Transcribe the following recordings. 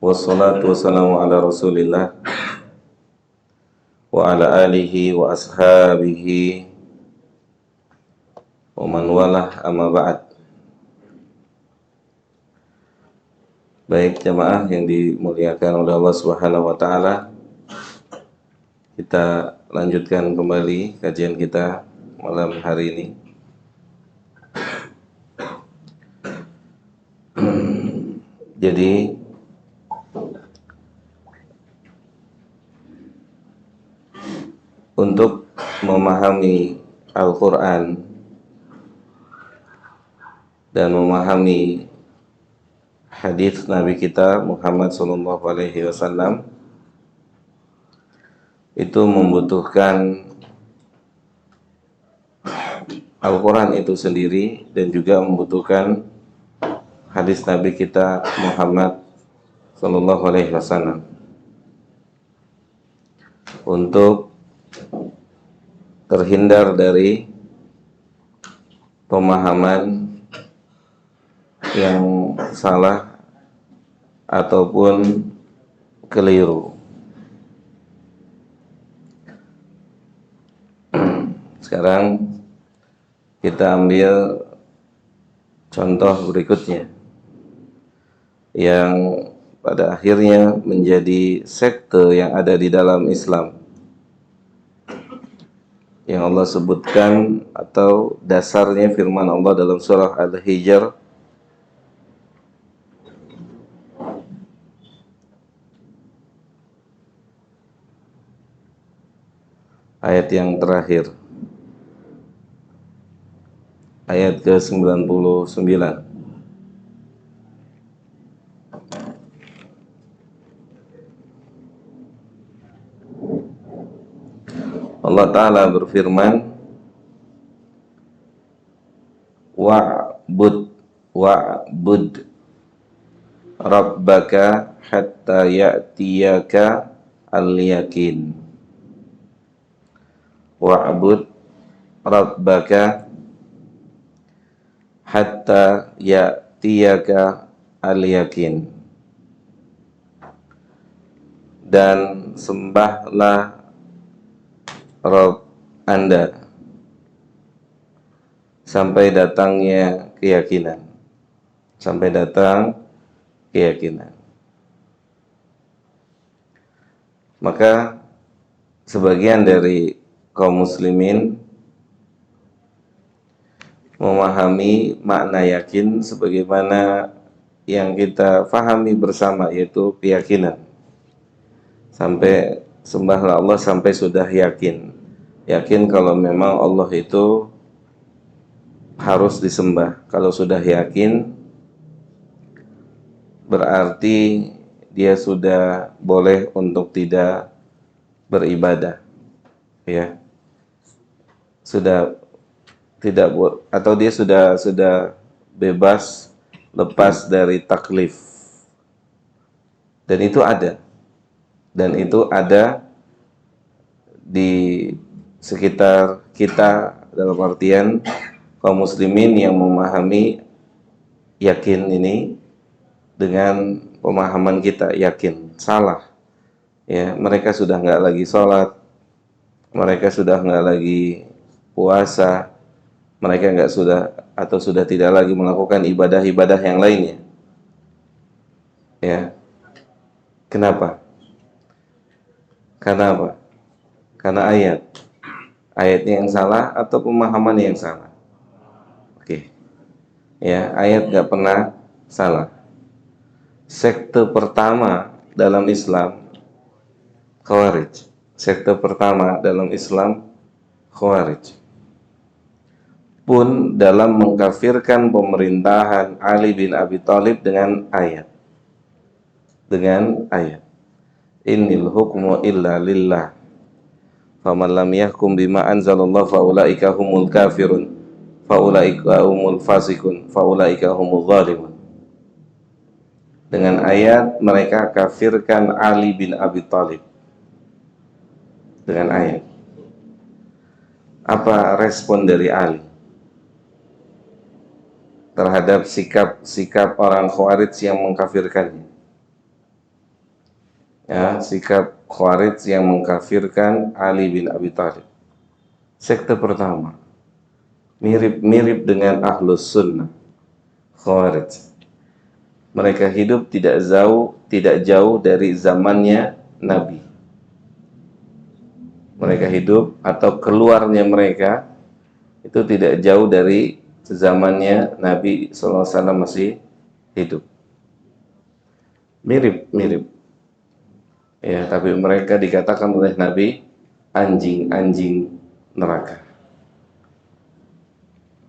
Wassalatu wassalamu ala rasulillah wa ala alihi wa ashabihi wa man walah amma ba'd. Baik jamaah yang dimuliakan oleh Allah Subhanahu wa taala, kita lanjutkan kembali kajian kita malam hari ini. Jadi untuk memahami Al-Quran dan memahami hadis Nabi kita Muhammad SAW itu membutuhkan Al-Quran itu sendiri dan juga membutuhkan hadis Nabi kita Muhammad SAW untuk terhindar dari pemahaman yang salah ataupun keliru. Sekarang kita ambil contoh berikutnya yang pada akhirnya menjadi sekte yang ada di dalam Islam, yang Allah sebutkan atau dasarnya firman Allah dalam surah Al-Hijr ayat yang terakhir, ayat ke-99. Allah Ta'ala berfirman, wa'bud rabbaka hatta ya'tiyaka al-yakin. Wa'bud rabbaka hatta ya'tiyaka al-yakin. Dan sembahlah Rabb Anda sampai datangnya keyakinan. Sampai datang keyakinan. Maka sebagian dari kaum muslimin memahami makna yakin sebagaimana yang kita fahami bersama, yaitu keyakinan. Sampai sembahlah Allah sampai sudah yakin. Yakin kalau memang Allah itu harus disembah. Kalau sudah yakin berarti dia sudah boleh untuk tidak beribadah. Ya. Sudah tidak, atau dia sudah bebas, lepas dari taklif. Dan itu ada. Dan itu ada di sekitar kita, dalam artian kaum muslimin yang memahami yakin ini dengan pemahaman kita, yakin salah. Ya, mereka sudah nggak lagi sholat, mereka sudah nggak lagi puasa, mereka nggak sudah tidak lagi melakukan ibadah-ibadah yang lainnya. Ya, kenapa? Karena apa? Karena ayatnya yang salah atau pemahaman yang salah. Oke. Ya, ayat nggak pernah salah. Sekte pertama dalam Islam Khawarij. Sekte pertama dalam Islam Khawarij. Pun dalam mengkafirkan pemerintahan Ali bin Abi Thalib dengan ayat. Innal hukmu illa lillah. Faman lam yahkum bima anzalallahu faulaika humul kafirun. Faulaika humul fasikun. Faulaika humul zalimun. Dengan ayat mereka kafirkan Ali bin Abi Thalib. Dengan ayat. Apa respon dari Ali terhadap sikap orang Khawarij yang mengkafirkannya? Ya, sikap Khawarij yang mengkafirkan Ali bin Abi Thalib. Sekte pertama, mirip-mirip dengan Ahlus Sunnah, Khawarij. Mereka hidup tidak jauh dari zamannya Nabi. Mereka hidup atau keluarnya mereka itu tidak jauh dari zamannya Nabi SAW masih hidup. Mirip-mirip. Ya, tapi mereka dikatakan oleh Nabi anjing-anjing neraka.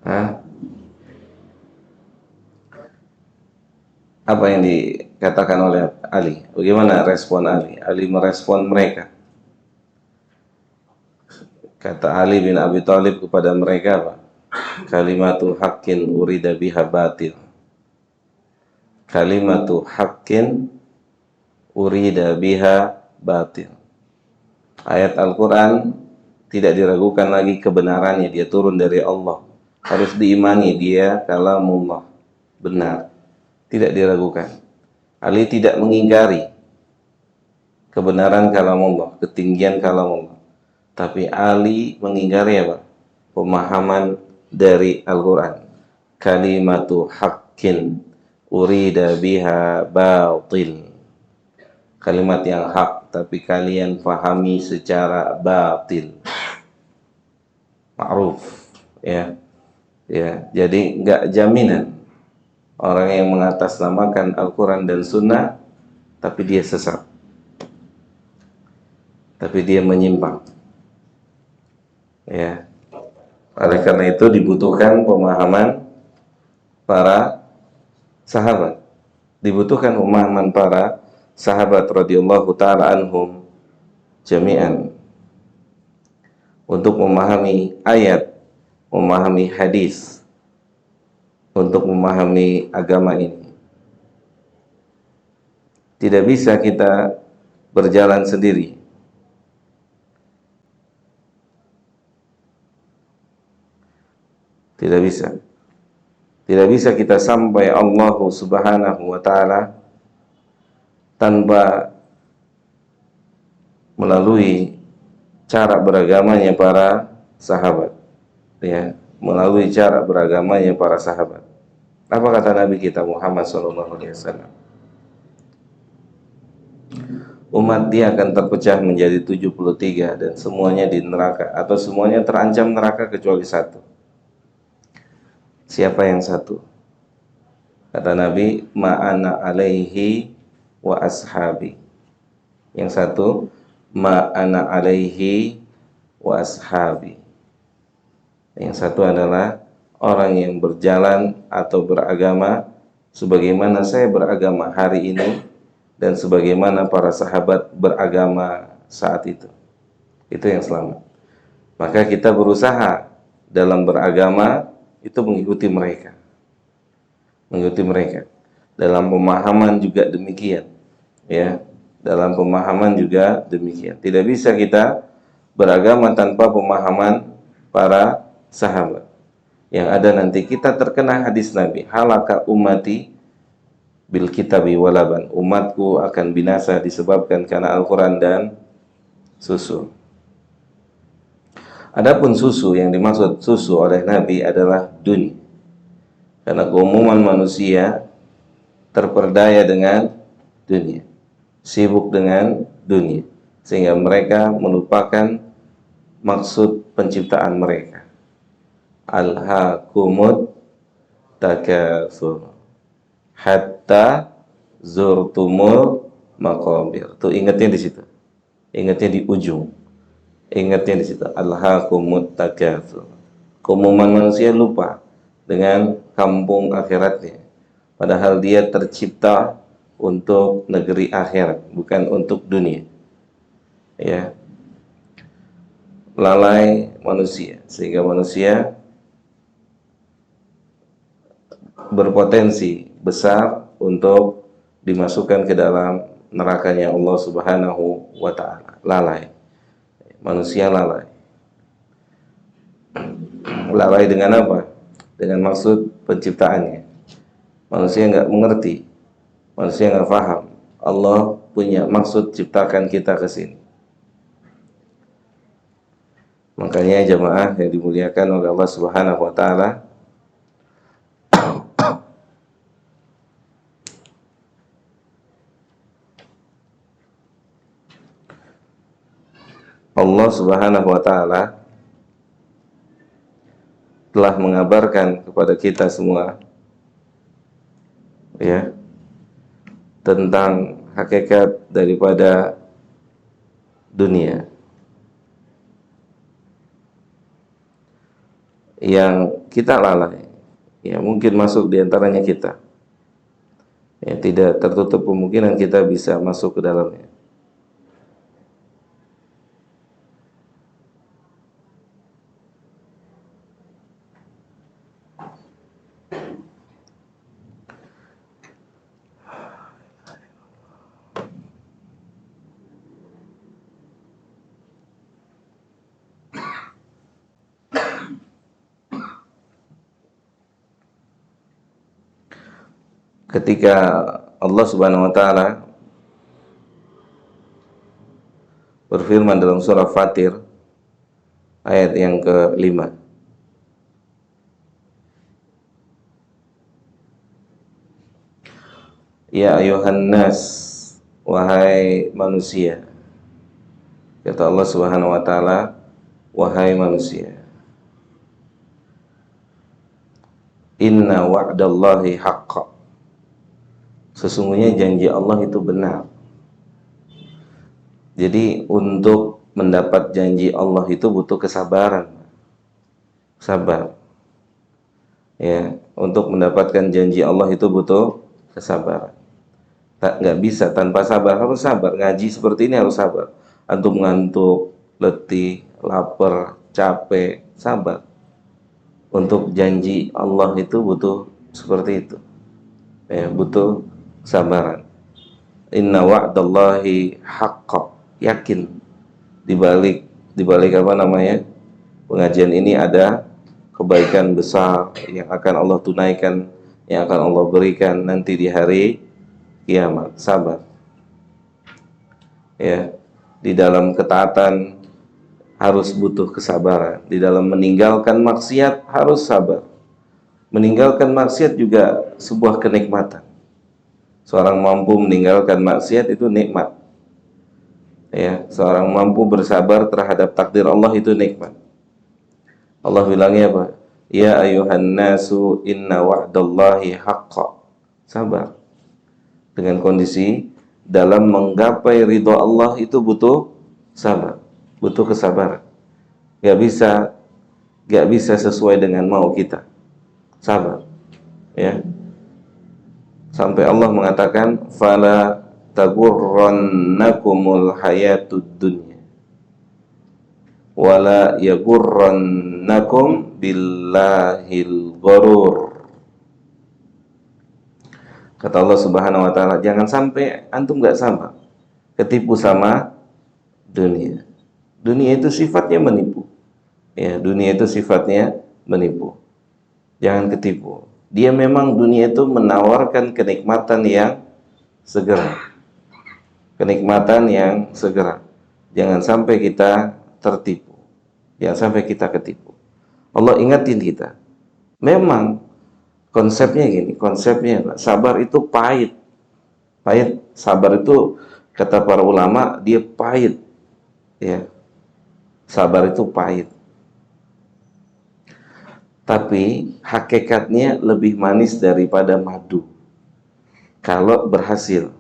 Hah? Apa yang dikatakan oleh Ali? Bagaimana respon Ali? Ali merespon mereka. Kata Ali bin Abi Thalib kepada mereka apa? Kalimatu haqqin urida biha batil. Kalimatu haqqin urida biha batil. Ayat Al-Quran tidak diragukan lagi kebenarannya, dia turun dari Allah. Harus diimani dia kalamullah, benar. Tidak diragukan. Ali tidak mengingkari kebenaran kalamullah, ketinggian kalamullah. Tapi Ali mengingkari apa? Pemahaman dari Al-Quran. Kalimatu haqqin urida biha batil. Kalimat yang hak, tapi kalian fahami secara batil. Ma'ruf. Ya. Ya, jadi enggak jaminan orang yang mengatasnamakan Al-Quran dan Sunnah, tapi dia sesat. Tapi dia menyimpang. Ya. Oleh karena itu dibutuhkan pemahaman para sahabat. Dibutuhkan pemahaman para sahabat radhiyallahu ta'ala anhum jami'an untuk memahami ayat, memahami hadis, untuk memahami agama ini. Tidak bisa kita berjalan sendiri. Tidak bisa. Tidak bisa kita sampai Allah Subhanahu wa ta'ala tanpa melalui cara beragamanya para sahabat. Ya, melalui cara beragamanya para sahabat. Apa kata Nabi kita Muhammad SAW? Umat dia akan terpecah menjadi 73 dan semuanya di neraka, atau semuanya terancam neraka kecuali satu. Siapa yang satu? Kata Nabi, ma'ana alaihi wa ashabi. Yang satu, ma'ana alaihi wa ashabi. Yang satu adalah orang yang berjalan atau beragama sebagaimana saya beragama hari ini dan sebagaimana para sahabat beragama saat itu. Itu yang selamat. Maka kita berusaha dalam beragama itu mengikuti mereka. Mengikuti mereka. Dalam pemahaman juga demikian. Ya, dalam pemahaman juga demikian. Tidak bisa kita beragama tanpa pemahaman para sahabat. Yang ada nanti kita terkena hadis Nabi, halaka ummati bil kitabi walaban. Umatku akan binasa disebabkan karena Al-Quran dan susu. Adapun susu, yang dimaksud susu oleh Nabi adalah dunia. Karena keumuman manusia terperdaya dengan dunia, sibuk dengan dunia, sehingga mereka melupakan maksud penciptaan mereka. Alhaakumut takatsur hatta zurtumul maqabir. Tuh ingatnya di situ. Ingatnya di ujung. Ingatnya di situ. Alhaakumut takatsur. Keumuman manusia lupa dengan kampung akhiratnya. Padahal dia tercipta untuk negeri akhirat, bukan untuk dunia. Ya. Lalai manusia, sehingga manusia berpotensi besar untuk dimasukkan ke dalam nerakanya Allah Subhanahu wa ta'ala. Lalai. Manusia lalai. Lalai dengan apa? Dengan maksud penciptaannya. Manusia nggak mengerti. Manusia nggak paham. Allah punya maksud ciptakan kita ke sini. Makanya jamaah yang dimuliakan oleh Allah Subhanahu wa taala, Allah Subhanahu wa taala telah mengabarkan kepada kita semua ya tentang hakikat daripada dunia yang kita lalai. Ya, mungkin masuk di antaranya kita. Ya, tidak tertutup kemungkinan kita bisa masuk ke dalamnya. Ketika Allah Subhanahu wa taala berfirman dalam surah Fatir ayat yang ke-5, ya ayuhan nas, wahai manusia. Kata Allah Subhanahu wa taala, wahai manusia, inna wa'dallahi haqqa, sesungguhnya janji Allah itu benar. Jadi untuk mendapat janji Allah itu butuh kesabaran, sabar. Ya, untuk mendapatkan janji Allah itu butuh kesabaran. Nggak bisa tanpa sabar, harus sabar. Ngaji seperti ini harus sabar. Antum ngantuk, letih, lapar, capek, sabar. Untuk janji Allah itu butuh seperti itu. Ya, butuh kesabaran. Inna wa'dallahi haqqa, yakin dibalik apa namanya pengajian ini ada kebaikan besar yang akan Allah tunaikan, yang akan Allah berikan nanti di hari kiamat. Sabar ya, di dalam ketaatan harus butuh kesabaran, di dalam meninggalkan maksiat harus sabar. Meninggalkan maksiat juga sebuah kenikmatan. Seorang mampu meninggalkan maksiat itu nikmat. Ya, seorang mampu bersabar terhadap takdir Allah itu nikmat. Allah bilangnya apa? Ya ayuhan nasu inna wa'dallahi haqqa. Sabar. Dengan kondisi dalam menggapai ridho Allah itu butuh sabar, butuh kesabaran. Gak bisa sesuai dengan mau kita. Sabar. Ya. Sampai Allah mengatakan fala tagurrannakumul hayatud dunya wala yagurrannakum billahil gharur. Kata Allah Subhanahu wa taala, jangan sampai antum gak sabar, ketipu sama dunia. Dunia itu sifatnya menipu. Ya, dunia itu sifatnya menipu. Jangan ketipu. Dia memang dunia itu menawarkan kenikmatan yang segera. Kenikmatan yang segera. Jangan sampai kita tertipu. Jangan sampai kita ketipu. Allah ingatin kita. Memang konsepnya gini, konsepnya sabar itu pahit. Pahit, sabar itu kata para ulama dia pahit. Ya. Sabar itu pahit. Tapi hakikatnya lebih manis daripada madu. Kalau berhasil.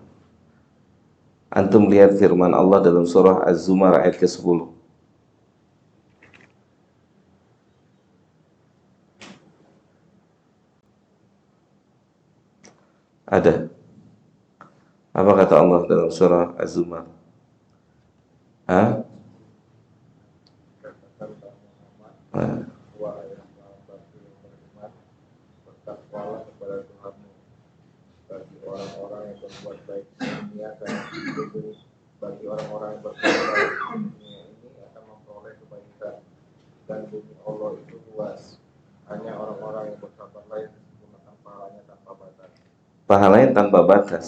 Antum lihat firman Allah dalam surah Az-Zumar ayat ke-10. Ada. Apa kata Allah dalam surah Az-Zumar? Hah? Orang-orang yang berbuat baik di dunia dan bagi orang-orang yang berbuat baik di dunia ini akan memperoleh kebaikan, dan bumi Allah itu luas. Hanya orang-orang yang bersabarlah yang disempurnakan pahalanya tanpa batas. Pahalanya tanpa batas.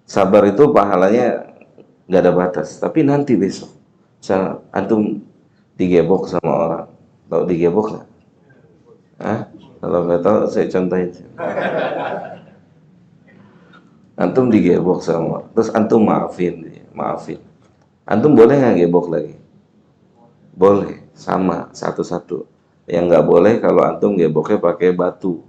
Sabar itu pahalanya nggak ada batas, tapi nanti besok misal antum digebok sama orang, tahu digebok nggak? Hah? Kalau nggak tahu saya contohin. Antum digebok sama orang, terus antum maafin dia, maafin. Antum boleh nggak gebok lagi? Boleh, sama satu-satu. Yang nggak boleh kalau antum geboknya pakai batu.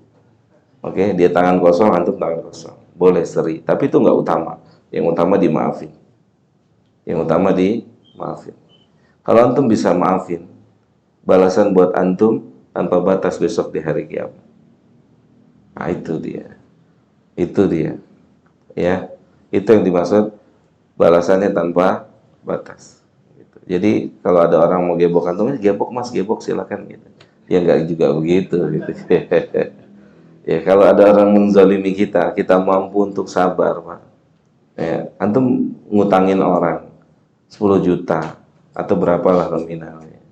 Oke, dia tangan kosong, antum tangan kosong. Boleh seri, tapi itu nggak utama. Yang utama dimaafin. Yang utama dimaafin. Kalau antum bisa maafin, balasan buat antum tanpa batas besok di hari kiamat. Nah, itu dia. Itu dia. Ya, itu yang dimaksud balasannya tanpa batas. Gitu. Jadi kalau ada orang mau gebok antum, gebok mas, gebok silakan gitu. Ya nggak juga begitu gitu. Ya kalau ada orang menzalimi kita, kita mampu untuk sabar, Pak. Ya, antum ngutangin orang 10 juta atau berapalah nominalnya.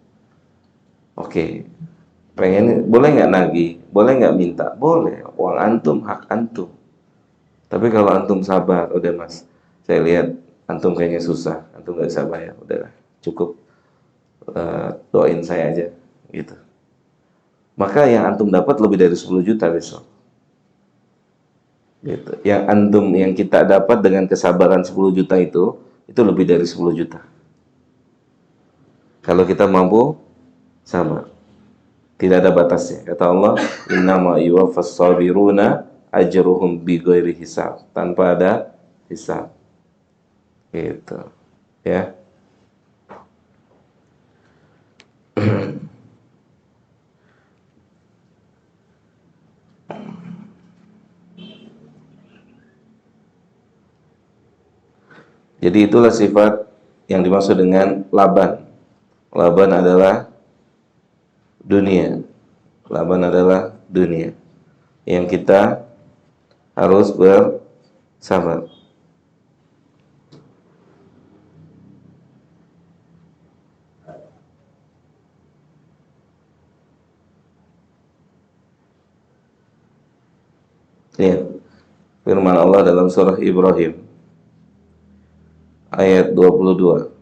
Oke, pengen boleh nggak nagih? Boleh nggak minta? Boleh. Uang antum, hak antum. Tapi kalau antum sabar, udah mas, saya lihat antum kayaknya susah, antum nggak bisa bayar, udahlah, cukup doain saya aja, gitu. Maka yang antum dapat lebih dari 10 juta besok. Gitu. Yang kita dapat dengan kesabaran 10 juta itu lebih dari 10 juta. Kalau kita mampu sabar. Tidak ada batasnya. Kata Allah, "Innama yuwaffas sabiruna ajruhum bighairi hisab." Tanpa ada hisab. Gitu. Ya. Jadi itulah sifat yang dimaksud dengan laban. Laban adalah dunia. Laban adalah dunia. Yang kita harus bersabar. Lihat firman Allah dalam surah Ibrahim ayat 22.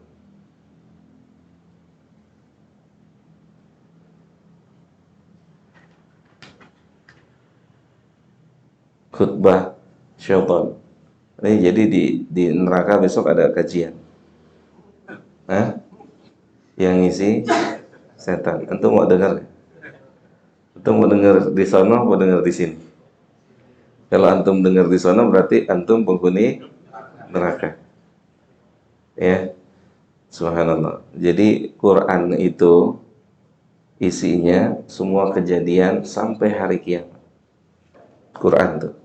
Khutbah syaitan. Ini jadi di neraka besok ada kajian. Hah? Yang ngisi setan. Antum mau dengar? Antum mau dengar di sana mau dengar di sini? Kalau antum dengar di sana berarti antum penghuni neraka. Ya. Subhanallah. Jadi Quran itu isinya semua kejadian sampai hari kiamat. Quran tuh.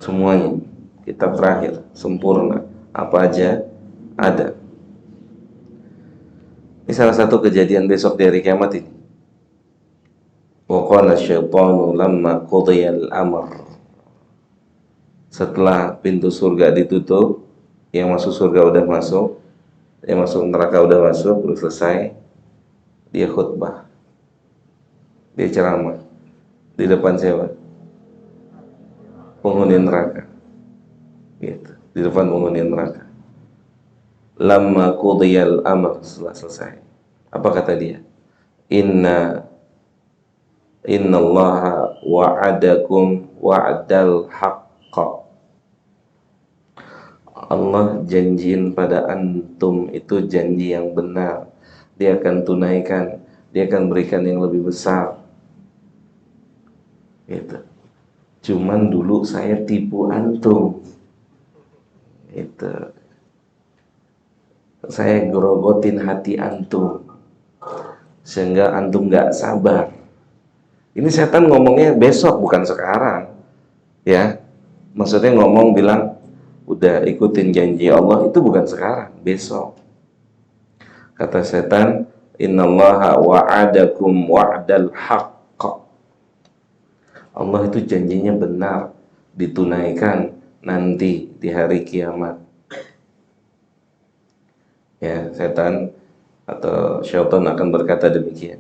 Semuanya kitab terakhir sempurna, apa aja ada. Ini salah satu kejadian besok di hari kiamat ini. Wa qala syaitanu lamma qudiyal amr. Setelah pintu surga ditutup, yang masuk surga udah masuk, yang masuk neraka udah masuk, udah selesai, dia khutbah, dia ceramah di depan siapa? Penghuni neraka. Gitu, di depan penghuni neraka. Lamma qudiyal amr, setelah selesai. Apa kata dia? Innallaha wa'adakum wa'dal haqqa. Allah janjiin pada antum itu janji yang benar. Dia akan tunaikan, dia akan berikan yang lebih besar. Gitu. Cuman dulu saya tipu antum. Itu. Saya gerogotin hati antum. Sehingga antum gak sabar. Ini setan ngomongnya besok bukan sekarang. Ya. Maksudnya ngomong bilang udah ikutin janji Allah itu bukan sekarang, besok. Kata setan, innallaha wa'adakum wa'dal haqq. Allah itu janjinya benar, ditunaikan nanti di hari kiamat. Ya, setan atau syaitan akan berkata demikian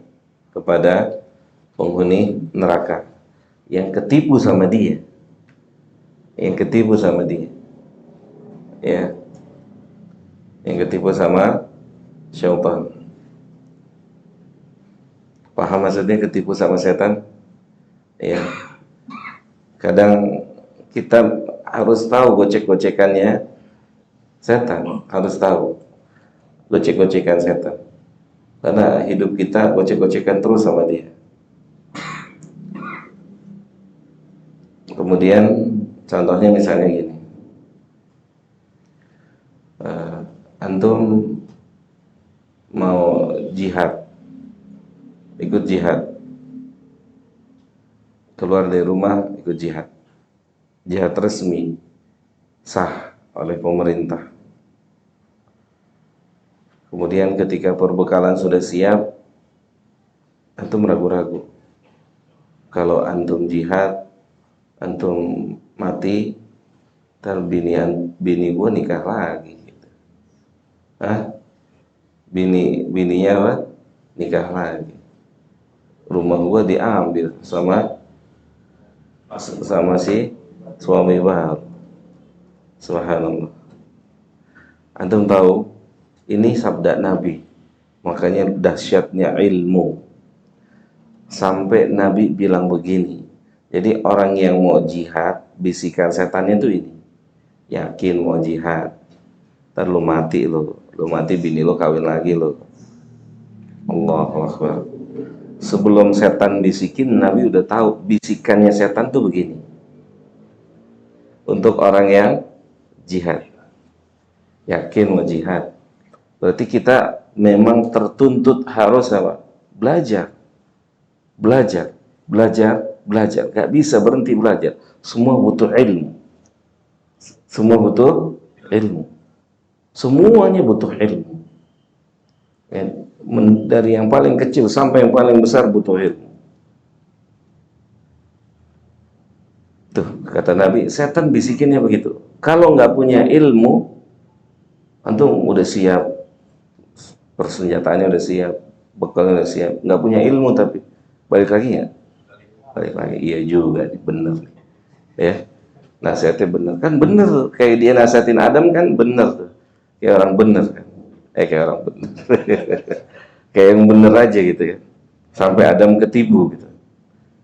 kepada penghuni neraka yang ketipu sama dia. Yang ketipu sama dia. ya, yang ketipu sama syaitan. Paham maksudnya ketipu sama setan? Ya, kadang kita harus tahu gocek-gocekannya setan, harus tahu gocek-gocekan setan, karena hidup kita gocek-gocekan terus sama dia. Kemudian contohnya misalnya gini, antum mau jihad, ikut jihad, keluar dari rumah ikut jihad, jihad resmi, sah oleh pemerintah. Kemudian ketika perbekalan sudah siap, antum ragu-ragu. Kalau antum jihad, antum mati, ntar bini gua nikah lagi. Gitu. Hah? Bininya apa? Nikah lagi. Rumah gua diambil sama si suami baru. Subhanallah. Antum tahu, ini sabda Nabi. Makanya dahsyatnya ilmu. Sampai Nabi bilang begini. Jadi orang yang mau jihad, bisikan setannya itu ini. Yakin mau jihad. Ntar lu mati lu mati bini lu kawin lagi lu. Allahu Akbar. Sebelum setan bisikin, Nabi udah tahu bisikannya setan tuh begini. Untuk orang yang jihad, yakin mau jihad, berarti kita memang tertuntut harus apa? Belajar. Gak bisa berhenti belajar. Semua butuh ilmu. Semuanya butuh ilmu. Dari yang paling kecil sampai yang paling besar butuh ilmu. Tuh, kata Nabi, setan bisikinnya begitu. Kalau nggak punya ilmu, antum udah siap, persenjataannya udah siap, bekalnya udah siap, nggak punya ilmu tapi balik lagi ya? Balik lagi, iya juga, bener. Ya, nasihatnya bener. Kan bener, kayak dia nasihatin Adam kan bener tuh. Kayak orang bener kan. Kayak orang bener. Kayak yang bener aja gitu ya. Sampai Adam ketipu gitu.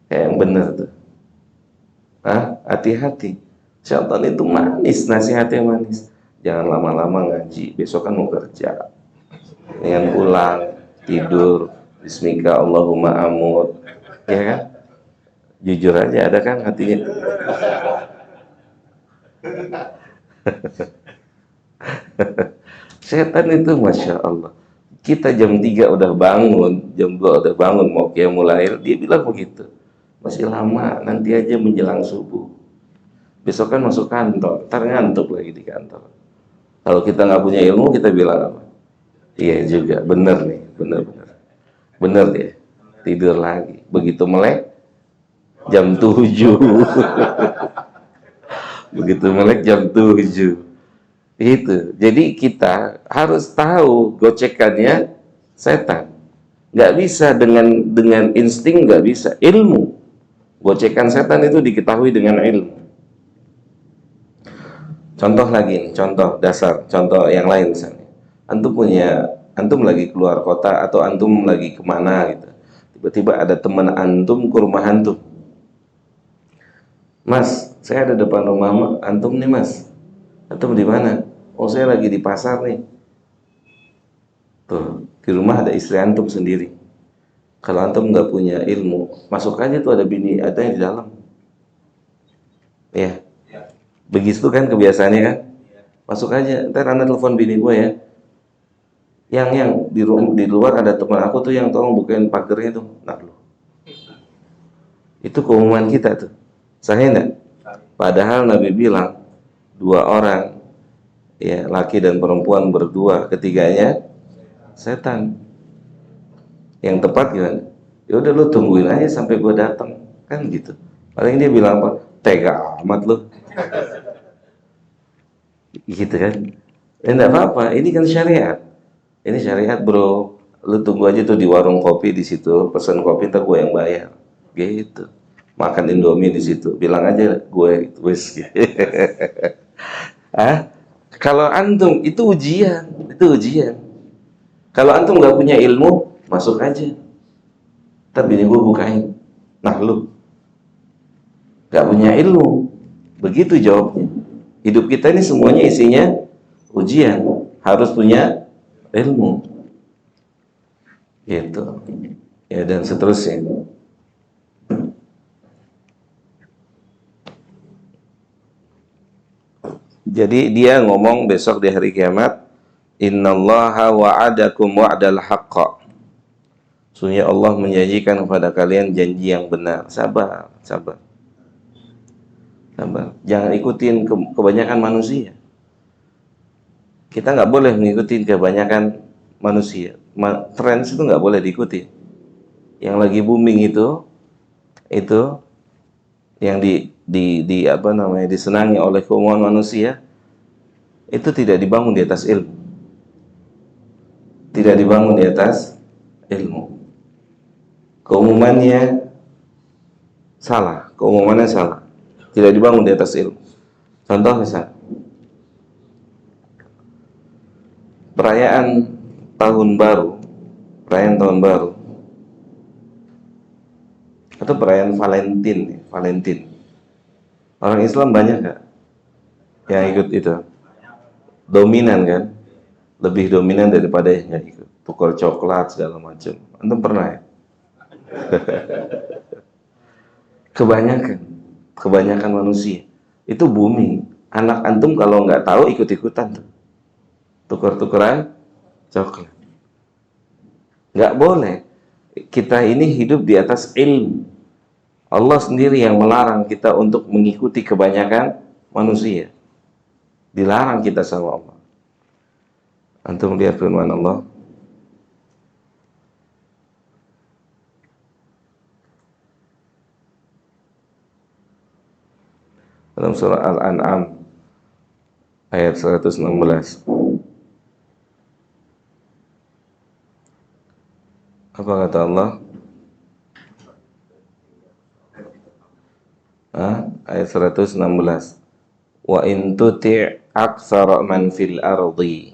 Kayak yang bener tuh. Hati-hati. Syaitan itu manis, nasihatnya manis. Jangan lama-lama ngaji, besok kan mau kerja. Dengan pulang, tidur, bismika Allahumma amut. Ya kan? Jujur aja, ada kan hatinya? Setan itu Masya Allah. Kita jam 3 udah bangun, jam 2 udah bangun, mau qiyamul lail, dia bilang begitu. Masih lama, nanti aja menjelang subuh. Besok kan masuk kantor, ntar ngantuk lagi di kantor. Kalau kita nggak punya ilmu, kita bilang apa? Iya juga, bener nih, bener deh. Tidur lagi, begitu melek, jam 7. Begitu melek jam 7. Itu. Jadi kita harus tahu gocekannya setan. Nggak bisa dengan insting, nggak bisa. Ilmu. Gocekan setan itu diketahui dengan ilmu. Contoh lagi nih, contoh dasar, contoh yang lain misalnya. Antum lagi keluar kota atau antum lagi kemana gitu. Tiba-tiba ada teman antum ke rumah antum. Mas, saya ada depan rumah antum nih mas. Antum di mana? Oh saya lagi di pasar nih. Tuh, di rumah ada istri antum sendiri. Kalau antum nggak punya ilmu, masuk aja tuh ada bini ada yang di dalam. Ya, begitu kan kebiasaannya kan? Masuk aja, ntar anda telepon bini gue ya. Yang di luar ada teman aku tuh yang tolong bukain pagernya tuh. Nah lu. Itu keumuman kita tuh. Sahih enggak? Padahal Nabi bilang 2 orang, ya laki dan perempuan berdua, ketiganya setan. Yang tepat gimana? Ya udah lu tungguin aja sampai gue datang, kan gitu. Paling dia bilang apa? Tega amat lu. Gitu kan? Enggak apa-apa, ini kan syariat. Ini syariat bro. Lu tunggu aja tuh di warung kopi di situ, pesan kopi ntar gue yang bayar. Gitu. Makan Indomie di situ, bilang aja gue wis. Kalau antum itu ujian, itu ujian. Kalau antum nggak punya ilmu, masuk aja. Tapi ini gue bukain. Nah lu nggak punya ilmu, begitu jawabnya. Hidup kita ini semuanya isinya ujian, harus punya ilmu, gitu. Ya dan seterusnya. Jadi dia ngomong besok di hari kiamat, innallaha wa'adakum wa'dal haqqa. Sungguh Allah menjanjikan kepada kalian janji yang benar. Sabar, sabar. Sabar. Jangan ikutin kebanyakan manusia. Kita nggak boleh mengikuti kebanyakan manusia. Trends itu nggak boleh diikuti. Yang lagi booming itu yang di apa namanya disenangi oleh kaum manusia, itu tidak dibangun di atas ilmu. Tidak dibangun di atas ilmu. Keumumannya salah, keumumannya salah. Tidak dibangun di atas ilmu. Contoh misalnya, perayaan tahun baru atau perayaan Valentine. Orang Islam banyak gak yang ikut itu? Dominan kan? Lebih dominan daripada yang ikut. Tukar coklat segala macam. Antum pernah ya? Kebanyakan manusia itu booming. Anak antum kalau nggak tahu ikut-ikutan tuh. Tukar-tukaran coklat. Nggak boleh. Kita ini hidup di atas ilmu. Allah sendiri yang melarang kita untuk mengikuti kebanyakan manusia. Dilarang kita sama Allah. Antum lihat firman Allah. Dalam surah Al-An'am ayat 116. Apa kata Allah? Ayat 116. Wa in tuti' aktsara man fil ardi.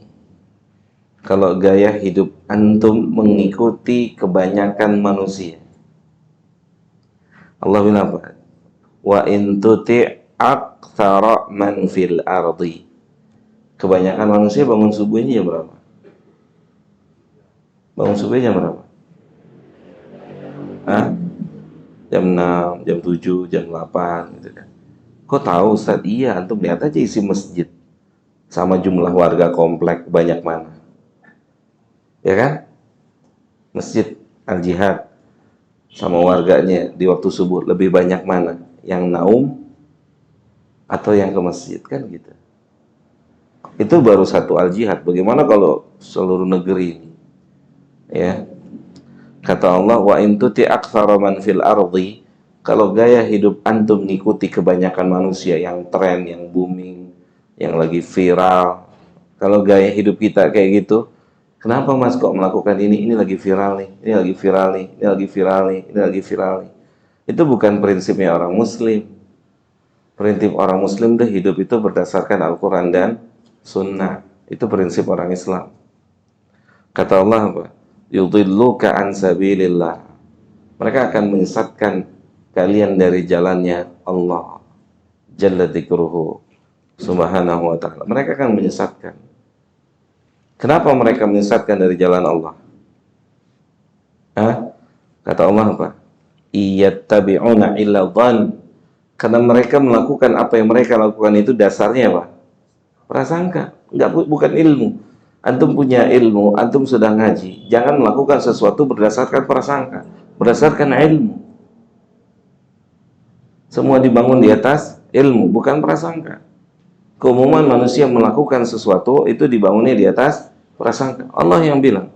Kalau gaya hidup antum mengikuti kebanyakan manusia. Allah bilang apa? Wa in tuti' aktsara man fil ardi. Kebanyakan manusia bangun subuhnya jam berapa? Bangun subuhnya jam berapa? Jam 6, jam 7, jam 8 gitu kan. Kok tahu Ustaz? Iya, antum lihat aja isi masjid sama jumlah warga komplek banyak mana. Ya kan? Masjid Al-Jihad sama warganya di waktu subuh lebih banyak mana? Yang naum atau yang ke masjid kan gitu. Itu baru satu Al-Jihad. Bagaimana kalau seluruh negeri ini? Ya. Kata Allah, wa in tuti aktsara man fil ardi, kalau gaya hidup antum ngikuti kebanyakan manusia yang tren, yang booming, yang lagi viral. Kalau gaya hidup kita kayak gitu, kenapa Mas kok melakukan ini? Ini lagi viral nih, ini lagi viral nih, ini lagi viral nih, ini lagi viral nih. Itu bukan prinsipnya orang muslim. Prinsip orang muslim itu hidup itu berdasarkan Al-Quran dan Sunnah. Itu prinsip orang Islam. Kata Allah apa? Yudilluka an sabilillah. Mereka akan menyesatkan kalian dari jalannya Allah Jalla dzikruhu subhanahu wa ta'ala. Mereka akan menyesatkan. Kenapa mereka menyesatkan dari jalan Allah? Kata Allah apa? Iyattabi'una illa dhann. Karena mereka melakukan apa yang mereka lakukan itu dasarnya apa? Prasangka, bukan ilmu. Antum punya ilmu, antum sudah ngaji, jangan melakukan sesuatu berdasarkan prasangka, berdasarkan ilmu. Semua dibangun di atas ilmu, bukan prasangka. Keumuman manusia melakukan sesuatu itu dibangunnya di atas prasangka. Allah yang bilang,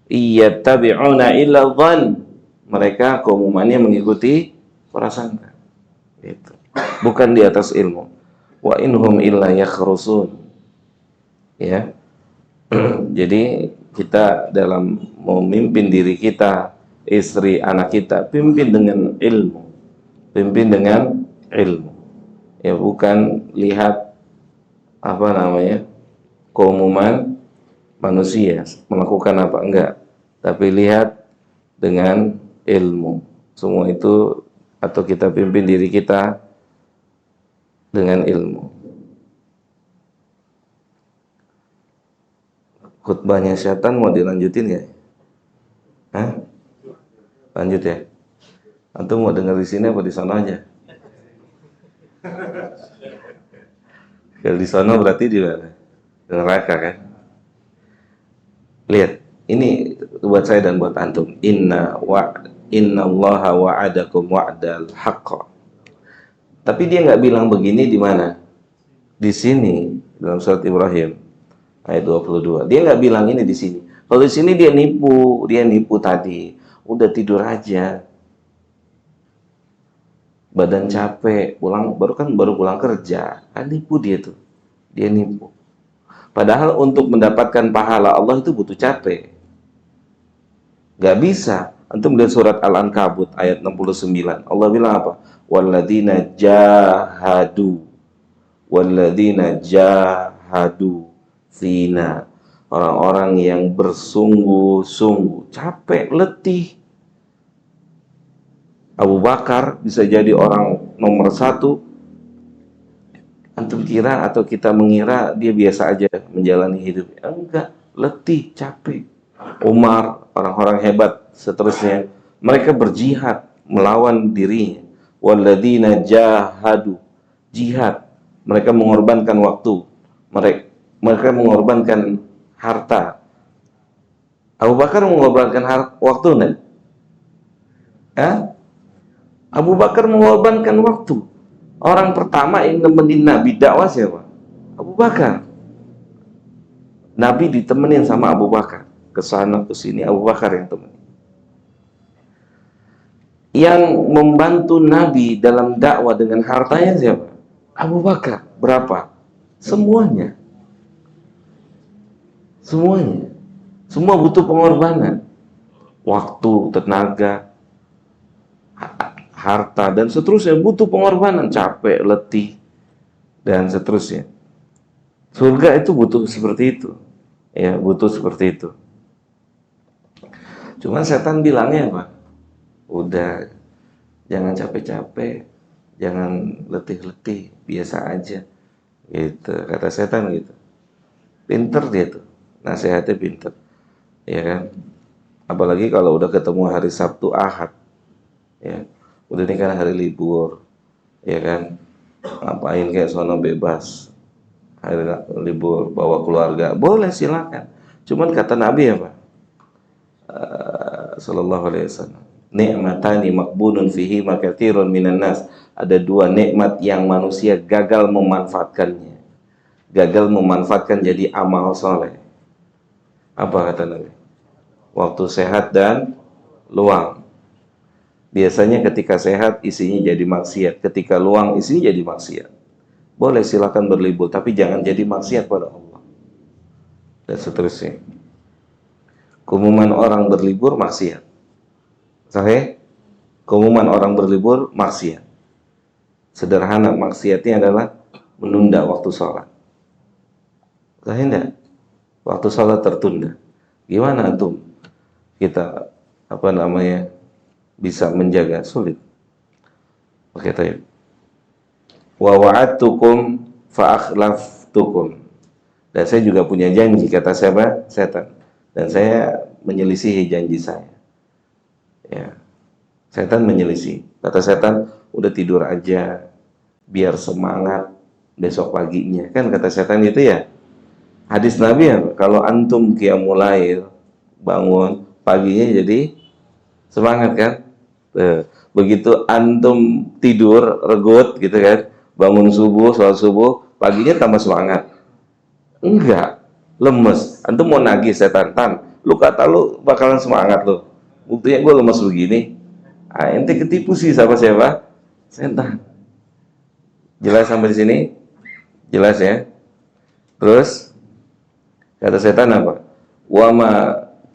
iyattabi'una illa dhann. Mereka keumumannya mengikuti prasangka. Itu. Bukan di atas ilmu. Wa inhum illa yakhrusun. Ya. Jadi kita dalam memimpin diri kita, istri, anak kita, pimpin dengan ilmu. Pimpin dengan ilmu. Ya bukan lihat apa namanya? keumuman manusia melakukan apa enggak, tapi lihat dengan ilmu. Semua itu, atau kita pimpin diri kita dengan ilmu. Khutbahnya Syaitan mau dilanjutin ya? Hah? Lanjut ya? Antum mau dengar di sini apa di sana aja? Kalau di sana berarti di mana? Di neraka kan? Lihat, ini buat saya dan buat antum. Inna Allaha wa'adakum wa'dal haqqa. Tapi dia nggak bilang begini di mana? Di sini dalam surat Ibrahim ayat 22. Dia nggak bilang ini di sini. Kalau di sini dia nipu tadi. Udah tidur aja. Badan capek, baru pulang kerja. Kan nipu dia tuh. Dia nipu. Padahal untuk mendapatkan pahala Allah itu butuh capek. Gak bisa. Antum lihat surat Al-Ankabut ayat 69. Allah bilang apa? Walladzina jahadu fina. Orang-orang yang bersungguh-sungguh, capek, letih. Abu Bakar bisa jadi orang nomor 1. Antum kira atau kita mengira dia biasa aja menjalani hidup? Enggak, letih, capek. Umar, orang-orang hebat seterusnya, mereka berjihad melawan dirinya. Walladzina jahadu, jihad, mereka mengorbankan waktu, mereka mengorbankan harta. Abu Bakar mengorbankan waktu enggak? Abu Bakar mengorbankan waktu. Orang pertama yang nemenin Nabi dakwah siapa? Abu Bakar. Nabi ditemenin sama Abu Bakar. Kesana kesini Abu Bakar yang temenin. Yang membantu Nabi dalam dakwah dengan hartanya siapa? Abu Bakar. Berapa? Semuanya. Semua butuh pengorbanan. Waktu, tenaga, harta, dan seterusnya butuh pengorbanan. Capek, letih, dan seterusnya. Surga itu butuh seperti itu. Ya, butuh seperti itu. Cuman setan bilangnya apa? Udah, jangan capek-capek, jangan letih-letih, biasa aja. Gitu, kata setan gitu. Pinter dia tuh, nasihatnya pinter. Ya kan? Apalagi kalau udah ketemu hari Sabtu Ahad. Ya, udah ini kan hari libur. Ya kan? Ngapain kayak sono bebas. Hari libur bawa keluarga, boleh silakan. Cuman kata Nabi apa? Sallallahu alaihi wasallam. Ni'matani maqbunun fihi makatsirun minan nas. Ada 2 nikmat yang manusia gagal memanfaatkannya. Gagal memanfaatkan jadi amal soleh. Apa kata Nabi? Waktu sehat dan luang. Biasanya ketika sehat isinya jadi maksiat, ketika luang isinya jadi maksiat. Boleh silakan berlibur, tapi jangan jadi maksiat pada Allah. Dan seterusnya. Keumuman orang berlibur maksiat. Sahih? Keumuman orang berlibur maksiat. Sederhana maksiatnya adalah menunda waktu sholat. Sahih enggak? Waktu sholat tertunda. Gimana antum? Kita bisa menjaga? Sulit. Oke, tayyib. Wa wa'adtukum fa akhlaftukum. Dan saya juga punya janji, kata siapa? Setan. Dan saya menyelisihi janji saya. Ya. Setan menyelisih. Kata setan, udah tidur aja biar semangat besok paginya. Kan kata setan itu ya. Hadis Nabi ya, kalau antum qiyamul lail, bangun paginya jadi semangat kan? Begitu antum tidur regut gitu kan, bangun subuh, sholat subuh, paginya tambah semangat. Enggak, lemes. Antum mau nagih setan, lu kata lu bakalan semangat lu. Buktinya gue lemes begini. Ente ketipu sih sama siapa? Setan. Jelas sampai di sini? Jelas ya? Terus kata setan apa? Wa ma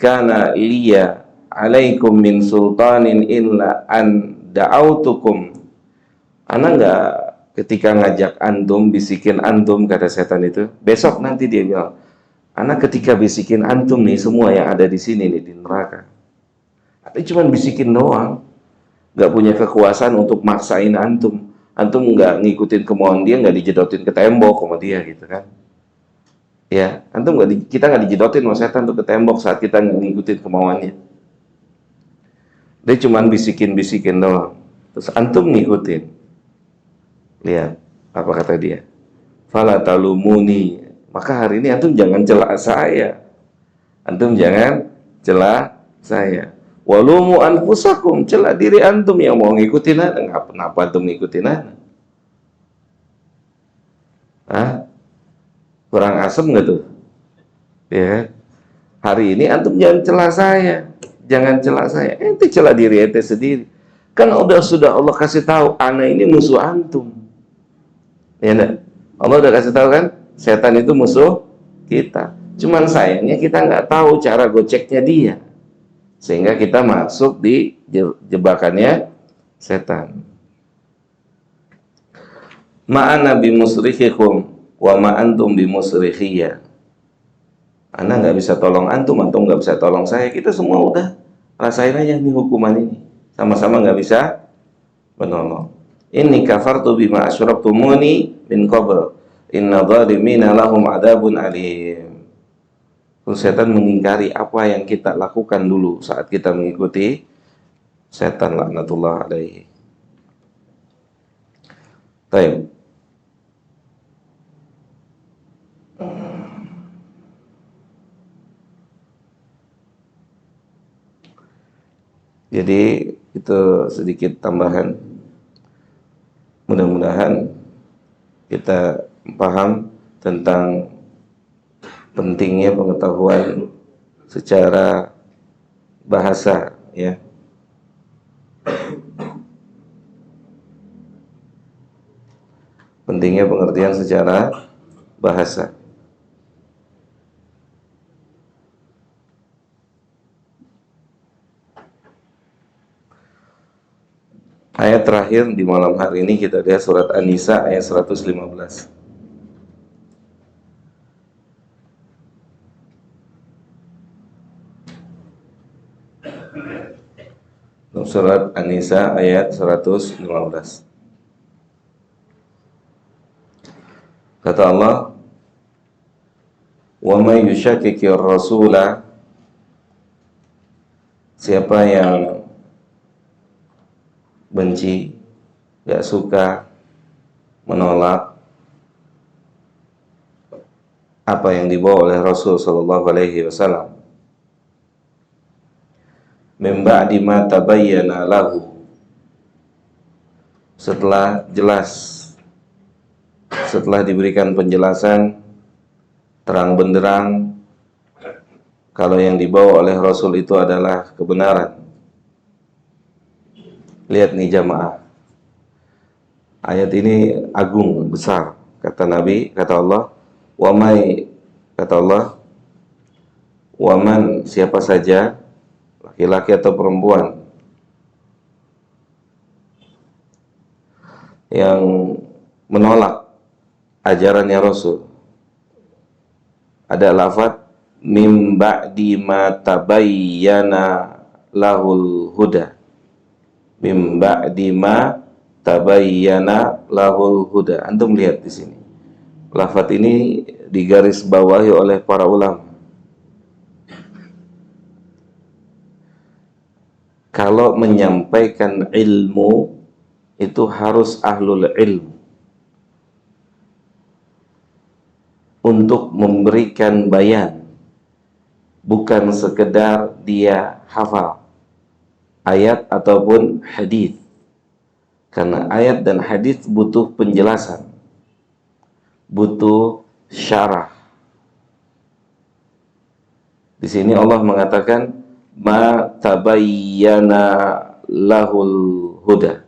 kana liya alaikum min sultanin illa an da'autukum. Ana enggak ketika ngajak antum, bisikin antum, kata setan itu. Besok nanti dia bilang, Anak ketika bisikin antum nih, semua yang ada di sini nih di neraka, tapi cuman bisikin doang, nggak punya kekuasaan untuk maksain antum. Antum nggak ngikutin kemauan dia, nggak dijedotin ke tembok sama dia gitu kan. Ya, antum kita nggak dijedotin sama setan tuh ke tembok saat kita nggak ngikutin kemauannya. Dia cuman bisikin-bisikin doang. Terus antum ngikutin. Lihat apa kata dia. Fala talumuni. Maka hari ini antum jangan celah saya. Antum jangan celah saya. Walumu anfusakum, celah diri antum yang mau ngikutin ana. Kenapa antum ngikutin ana? Hah? Kurang asem nggak tuh? Ya. Hari ini antum jangan celah saya. Jangan celah saya. Ente celah diri ente sendiri. Kan sudah Allah kasih tahu, ana ini musuh antum. Ya enggak? Allah udah kasih tahu kan, setan itu musuh kita. Cuman sayangnya kita nggak tahu cara goceknya dia, sehingga kita masuk di jebakannya setan. Ma'ana bimusrikhikum wa ma antum bimusrikhiyya. Ana nggak bisa tolong antum, antum nggak bisa tolong saya. Kita semua udah rasain aja nih hukuman ini. Sama-sama nggak bisa menolong. Inni kafartu bima asyraktumuni min qabl. Inna dhalimina lahum adzabun alim. Terus setan mengingkari apa yang kita lakukan dulu saat kita mengikuti setan, laknatullah alaihi. Baik. Jadi itu sedikit tambahan. Mudah-mudahan kita paham tentang pentingnya pengetahuan secara bahasa, ya. Pentingnya pengertian secara bahasa. Ayat terakhir di malam hari ini kita lihat surat An-Nisa ayat 115. Surat An-Nisa ayat 115. Kata Allah, "Wa may yushakkikir rasula", siapa yang benci, gak suka, menolak apa yang dibawa oleh Rasul sallallahu alaihi wasallam, min ba'di ma tabayyana lahu, setelah jelas, setelah diberikan penjelasan terang benderang kalau yang dibawa oleh Rasul itu adalah kebenaran. Lihat nih jamaah, ayat ini agung, besar. Kata Nabi, kata Allah, kata Allah, waman, siapa saja, laki-laki atau perempuan, yang menolak ajarannya Rasul. Ada lafaz mim ba'di ma tabayyana lahul huda. Mim ba'di ma tabayyana lahul huda. Antum lihat di sini. Lafaz ini digaris bawahi oleh para ulama. Kalau menyampaikan ilmu itu harus ahlul ilmu untuk memberikan bayan, bukan sekedar dia hafal ayat ataupun hadis. Karena ayat dan hadis butuh penjelasan, butuh syarah. Di sini Allah mengatakan ma tabayyana lahul huda.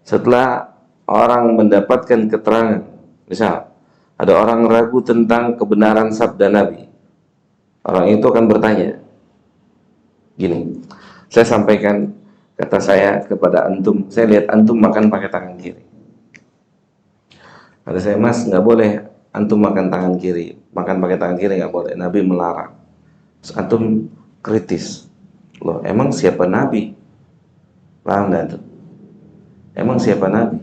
Setelah orang mendapatkan keterangan, misal ada orang ragu tentang kebenaran sabda Nabi, orang itu akan bertanya gini, saya sampaikan kata saya kepada antum, saya lihat antum makan pakai tangan kiri. Kata saya, mas, nggak boleh antum makan tangan kiri, makan pakai tangan kiri nggak boleh. Nabi melarang. Terus antum kritis, loh emang siapa Nabi? Paham nggak tuh? Emang siapa Nabi?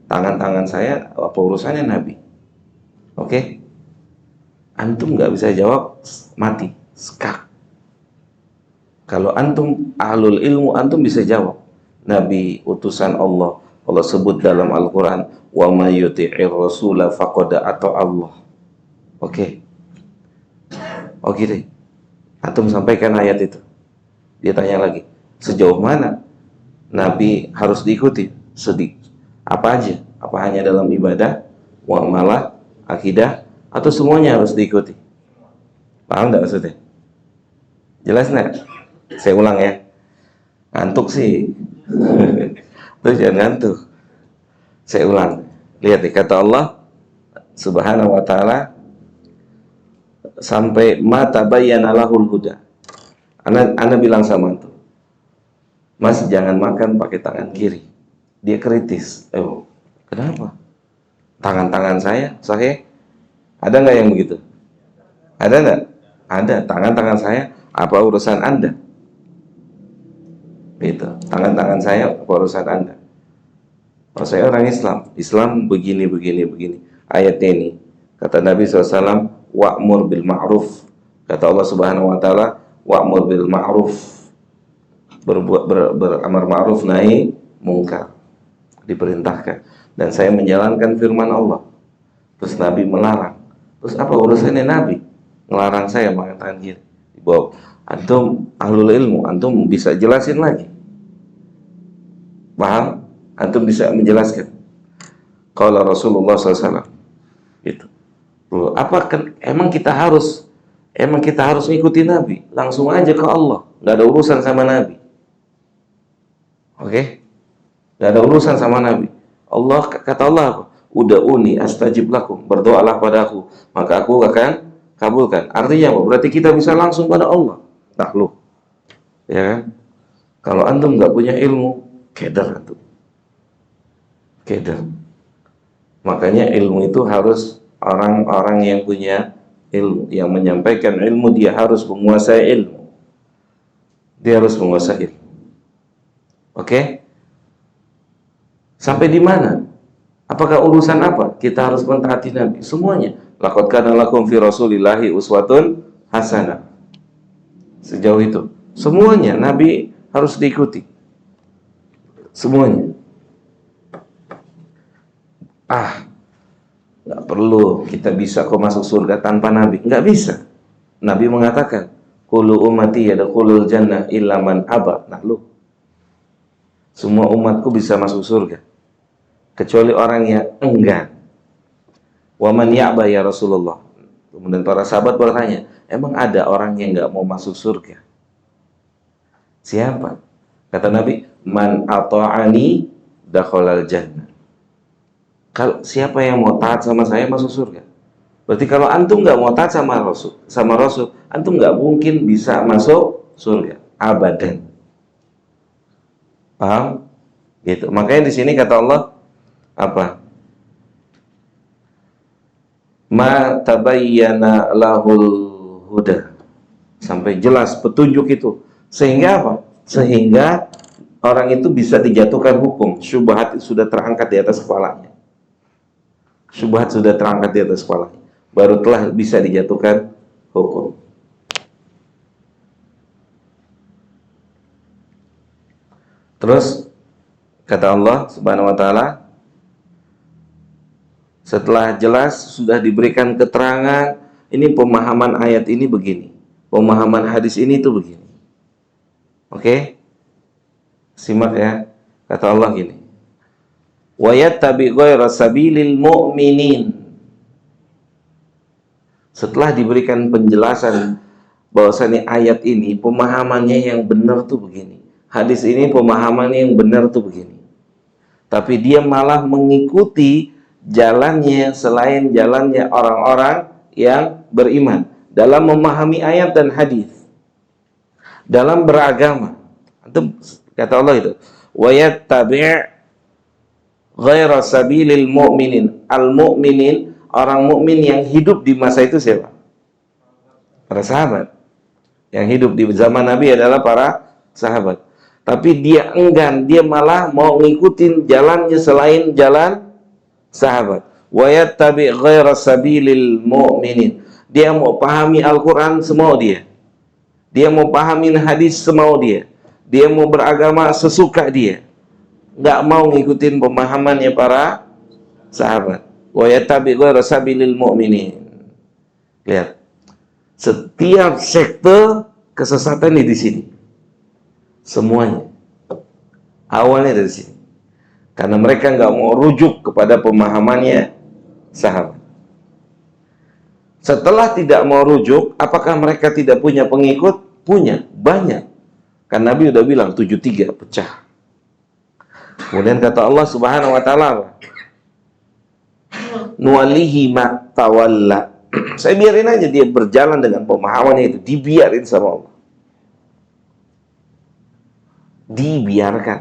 Tangan-tangan saya apa urusannya Nabi? Oke? Antum nggak bisa jawab, mati, skak. Kalau antum ahlul ilmu, antum bisa jawab. Nabi utusan Allah. Allah sebut dalam Al-Quran, wa may yuti'ir rasula faqad ata Allah. Oke. Oke deh. Antum sampaikan ayat itu. Dia tanya lagi, sejauh mana Nabi harus diikuti? Sedih. Apa aja? Apa hanya dalam ibadah, muamalah, akidah, atau semuanya harus diikuti? Paham nggak maksudnya? Jelas nggak? Saya ulang ya. Ngantuk sih. Terus jangan ngantuk. Saya ulang. Lihat nih, kata Allah Subhanahu wa ta'ala, sampai mata bayyana lahul huda. Ana bilang sama antum, Mas jangan makan pakai tangan kiri. Dia kritis. Kenapa? Tangan-tangan saya ada nggak yang begitu? Ada nggak? Ada. Tangan-tangan saya, apa urusan Anda? Gitu. Tangan-tangan saya, apa urusan Anda? Oh, saya orang Islam. Islam begini. Ayatnya ini. Kata Nabi SAW, wa'mur bil ma'ruf. Kata Allah Subhanahu wa ta'ala, wa'mur bil ma'ruf. Beramar ma'ruf nahi mungkar. Diperintahkan. Dan saya menjalankan firman Allah. Terus Nabi melarang. Terus apa urusannya Nabi? Ngelarang saya makan tangan kiri. Dibawa. Antum ahlul ilmu, antum bisa jelasin lagi. Paham? Antum bisa menjelaskan. Qala Rasulullah SAW. Gitu. Emang kita harus mengikuti Nabi? Langsung aja ke Allah. Nggak ada urusan sama Nabi. Oke? Nggak ada urusan sama Nabi. Allah, kata Allah apa? Uda'uni astajib lakum. Berdoalah padaku, maka aku akan kabulkan. Artinya apa? Berarti kita bisa langsung pada Allah. Takluk. Ya kan? Kalau antum nggak punya ilmu, keder antum. Keder. Makanya ilmu itu harus orang-orang yang punya ilmu, yang menyampaikan ilmu, dia harus menguasai ilmu. Dia harus menguasai ilmu. Oke? Sampai di mana? Apakah urusan apa? Kita harus mentaati Nabi. Semuanya. Laqad kana lakum fi Rasulillahi uswatun hasanah. Sejauh itu. Semuanya Nabi harus diikuti. Semuanya. Nggak perlu kita bisa kok masuk surga tanpa Nabi. Nggak bisa. Nabi mengatakan, kullu ummati yadkhulul jannah illa man aba. Nah, semua umatku bisa masuk surga kecuali orang yang enggan. Wa man ya'ba ya Rasulullah. Kemudian para sahabat bertanya, emang ada orang yang nggak mau masuk surga? Siapa? Kata Nabi, man ata'ani dakhalal jannah. Kalau siapa yang mau taat sama saya masuk surga. Berarti kalau antum nggak mau taat sama Rasul, antum nggak mungkin bisa masuk surga abadan. Paham? Gitu. Makanya di sini kata Allah apa? Ma tabayyana lahul huda. Sampai jelas petunjuk itu. Sehingga apa? Sehingga orang itu bisa dijatuhkan hukum. Syubhat sudah terangkat di atas kepalanya. Syubhat sudah terangkat di atas kepalanya. Baru telah bisa dijatuhkan hukum. Terus kata Allah Subhanahu wa ta'ala, setelah jelas sudah diberikan keterangan, ini pemahaman ayat ini begini, pemahaman hadis ini itu begini. Oke? Simak ya. Kata Allah gini, wa yattabi ghayra sabilil mu'minin. Setelah diberikan penjelasan bahwasanya ayat ini pemahamannya yang benar tuh begini, hadis ini pemahamannya yang benar tuh begini, tapi dia malah mengikuti jalannya selain jalannya orang-orang yang beriman dalam memahami ayat dan hadis, dalam beragama. Itu kata Allah itu, wa yattabi' ghaira sabilil mu'minin. Al-mu'minin, orang mukmin yang hidup di masa itu siapa? Para sahabat. Yang hidup di zaman Nabi adalah para sahabat. Tapi dia enggan, dia malah mau ngikutin jalannya selain jalan sahabat. Wa yattabi ghaira sabilil mu'minin. Dia mau pahami Al-Quran semau dia. Dia mau pahami hadis semau dia. Dia mau beragama sesuka dia. Nggak mau ngikutin pemahamannya para sahabat. Wa yattabi ghaira sabilil mu'minin. Lihat. Setiap sekte kesesatan di sini. Semuanya. Awalnya dari sini. Karena mereka nggak mau rujuk kepada pemahamannya sahabat. Setelah tidak mau rujuk, apakah mereka tidak punya pengikut? Punya, banyak. Kan Nabi udah bilang 73 pecah. Kemudian kata Allah Subhanahu wa taala, nuwalihi ma tawalla. Saya biarin aja dia berjalan dengan pemahamannya itu, dibiarin sama Allah. Dibiarkan.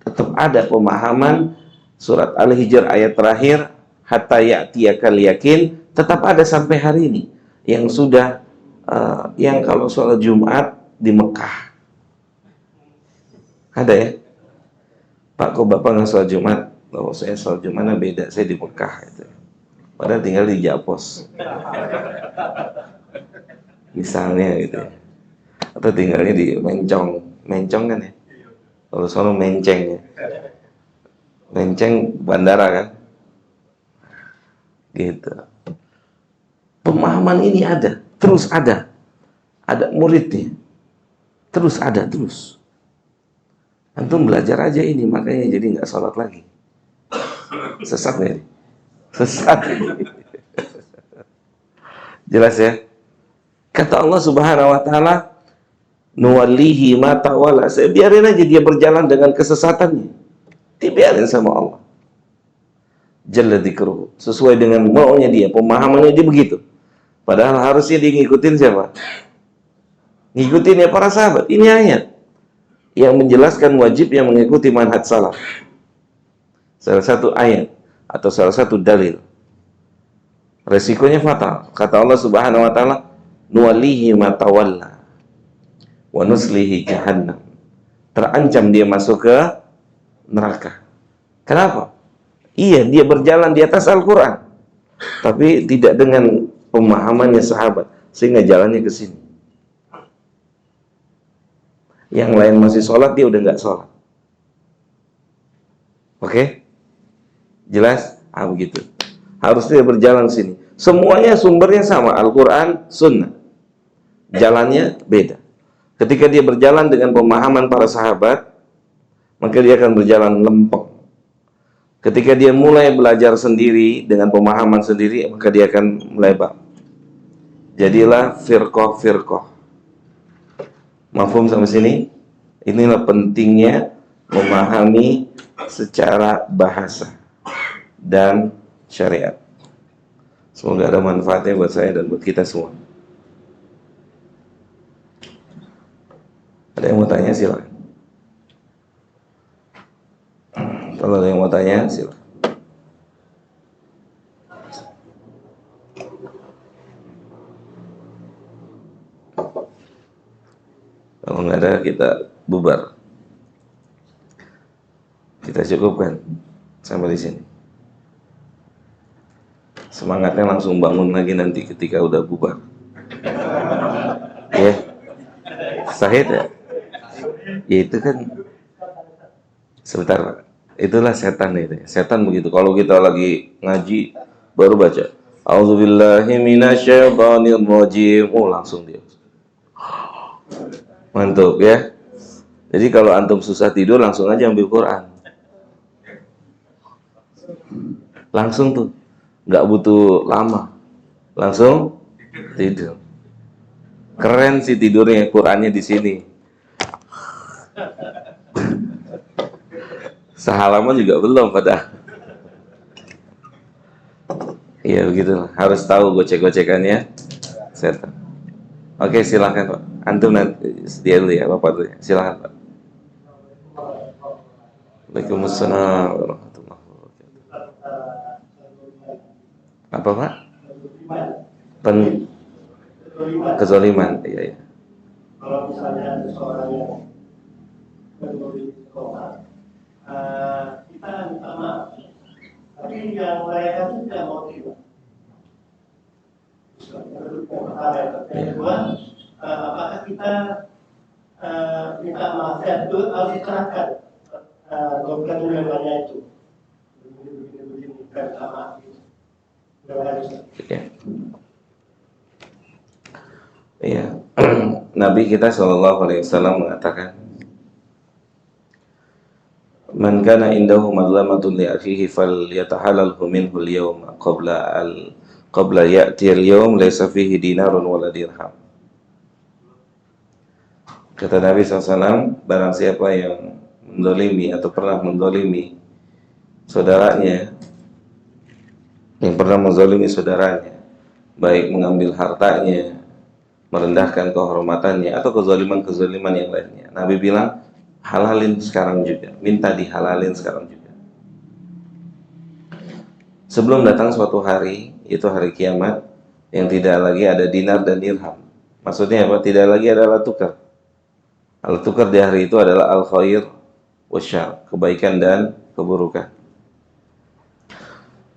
Tetap ada pemahaman surat Al-Hijr ayat terakhir, hatta ya'tiyakal yakin, tetap ada sampai hari ini. Yang sudah yang kalau sholat Jumat di Mekah ada ya, Pak, kok Bapak nggak sholat Jumat? Oh, saya sholat Jumatnya beda, saya di Mekah itu. Padahal tinggal di Japos misalnya gitu ya. Atau tinggalnya di Mencong kan ya, kalau sono Menceng ya, Menceng bandara kan gitu. Pemahaman ini ada, terus ada muridnya, terus ada terus. Antum belajar aja ini, makanya jadi nggak sholat lagi. Sesat nggak? Sesat. Jelas ya? Kata Allah Subhanahu wa taala, nuwallihi ma tawalla. Saya biarin aja dia berjalan dengan kesesatannya. Dibiarin sama Allah. Jalla dzikruhu. Sesuai dengan maunya dia, pemahamannya dia begitu. Padahal harusnya dia ngikutin siapa? Ngikutin ya para sahabat. Ini ayat yang menjelaskan wajib yang mengikuti manhaj salaf. Salah satu ayat atau salah satu dalil. Resikonya fatal. Kata Allah Subhanahu wa taala, nuwallihi ma tawalla wa nuslihi jahannam. Terancam dia masuk ke neraka. Kenapa? Iya, dia berjalan di atas Al-Quran, tapi tidak dengan pemahamannya sahabat, sehingga jalannya ke sini. Yang lain masih sholat, dia udah nggak sholat. Oke? Jelas? Begitu. Harus dia berjalan sini. Semuanya sumbernya sama, Al-Quran, Sunnah. Jalannya beda. Ketika dia berjalan dengan pemahaman para sahabat, maka dia akan berjalan lempeng. Ketika dia mulai belajar sendiri dengan pemahaman sendiri, maka dia akan melebar. Jadilah firqah-firqah. Mafhum sampai sini? Inilah pentingnya memahami secara bahasa dan syariat. Semoga ada manfaatnya buat saya dan buat kita semua. Ada yang mau tanya, silakan. Kalau ada yang mau tanya, silakan. Kalau nggak ada, kita bubar. Kita cukupkan sampai di sini. Semangatnya langsung bangun lagi nanti ketika udah bubar. Ya, sahih ya? Ya itu kan, sebentar Pak. Itulah setan itu. Setan begitu. Kalau kita lagi ngaji baru baca A'udzubillahi minasyaitonirrajim, langsung dia. Mantap ya. Jadi kalau antum susah tidur, langsung aja ambil Quran. Langsung tuh. Nggak butuh lama. Langsung tidur. Keren sih tidurnya, Qurannya di sini. Sehalaman juga belum pada. Iya begitu. Harus tahu gocek-gocekannya setan. Oke, silakan Pak. Antum nanti sedia dulu ya, Bapak dulu ya. Silakan Pak. Waalaikumsalam warahmatullahi wabarakatuh. Apa Pak? Kezaliman. Iya, iya. Kalau misalnya seseorang yang mendolimi seseorang, kita minta maaf, tapi yang mereka itu tidak mau terima. Yang kedua, apakah kita minta maaf itu harus diserahkan dokumen ulamannya itu begini minta maaf itu. Ya. Iya. Nabi kita Shallallahu Alaihi Wasallam mengatakan, "Man kana indahu madlamatun li akhihi falyatahalalhu minhu al-yawma qabla ya'ti al-yawm laysa fihi dinarun wala dirham." Kata Nabi SAW, barang siapa yang mendolimi atau pernah mendolimi saudaranya, yang pernah menzalimi saudaranya, baik mengambil hartanya, merendahkan kehormatannya, atau kezaliman-kezaliman yang lainnya, Nabi bilang, halalin sekarang juga, minta dihalalin sekarang juga. Sebelum datang suatu hari, itu hari kiamat, yang tidak lagi ada dinar dan dirham. Maksudnya apa? Tidak lagi ada alat tukar. Alat tukar di hari itu adalah al-khair wasyar, kebaikan dan keburukan.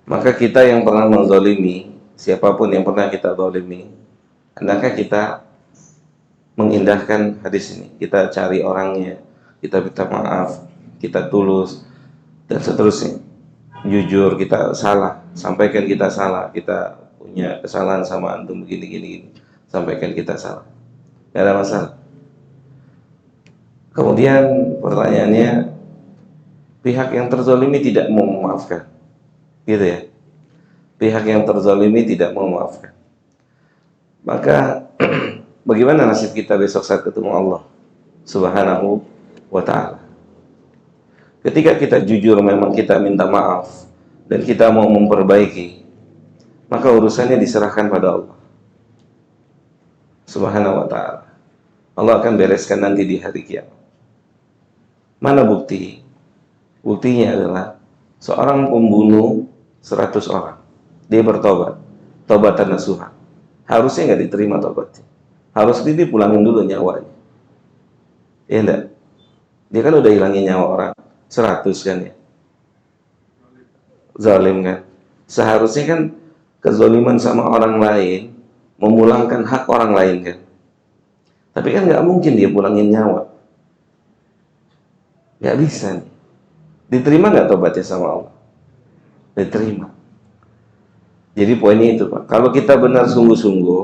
Maka kita yang pernah menzalimi, siapapun yang pernah kita zalimi, hendaknya kita mengindahkan hadis ini. Kita cari orangnya, kita minta maaf, kita tulus, dan seterusnya. Jujur, kita salah, sampaikan kita salah, kita punya kesalahan sama antum begini, sampaikan kita salah. Gak ada masalah. Kemudian pertanyaannya, pihak yang terzalimi tidak mau memaafkan, gitu ya. Pihak yang terzalimi tidak mau memaafkan. Maka bagaimana nasib kita besok saat ketemu Allah Subhanahu wa ta'ala? Ketika kita jujur, memang kita minta maaf dan kita mau memperbaiki, maka urusannya diserahkan pada Allah Subhanahu wa ta'ala. Allah akan bereskan nanti di hari kiamat. Mana bukti? Buktinya adalah seorang pembunuh 100 orang, dia bertobat, tobatan nasuha. Harusnya nggak diterima tobatnya. Harus dipulangin dulu nyawanya. Iya enggak? Dia kan udah hilangin nyawa orang 100 kan ya. Zalim kan. Seharusnya kan kezaliman sama orang lain memulangkan hak orang lain kan. Tapi kan nggak mungkin dia pulangin nyawa. Nggak bisa nih. Diterima nggak tobatnya sama Allah? Diterima. Jadi poinnya itu Pak. Kalau kita benar sungguh-sungguh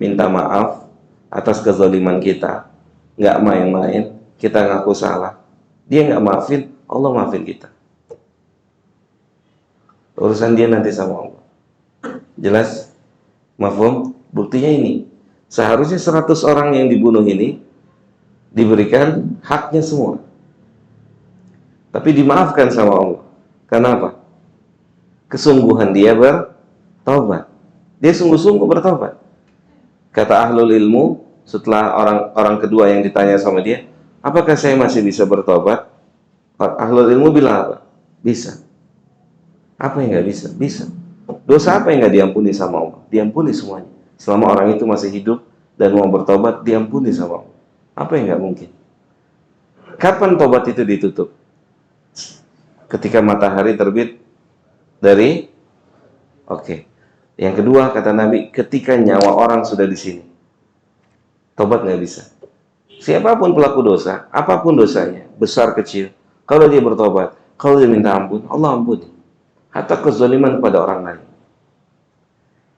minta maaf atas kezaliman kita, nggak main-main, kita ngaku salah, dia nggak maafin, Allah maafin kita. Urusan dia nanti sama Allah. Jelas? Mafhum? Buktinya ini. Seharusnya 100 orang yang dibunuh ini diberikan haknya semua. Tapi dimaafkan sama Allah. Kenapa? Kesungguhan dia bertobat. Dia sungguh-sungguh bertobat. Kata ahlul ilmu, setelah orang kedua yang ditanya sama dia, apakah saya masih bisa bertobat? Ahlul ilmu bilang apa? Bisa. Apa yang nggak bisa? Bisa. Dosa apa yang nggak diampuni sama Allah? Diampuni semuanya. Selama orang itu masih hidup dan mau bertobat, diampuni sama Allah. Apa yang nggak mungkin? Kapan tobat itu ditutup? Ketika matahari terbit dari Oke. Yang kedua kata Nabi, ketika nyawa orang sudah di sini, tobat nggak bisa. Siapapun pelaku dosa, apapun dosanya, besar kecil, kalau dia bertobat, kalau dia minta ampun, Allah ampuni. Hatta kezaliman pada orang lain.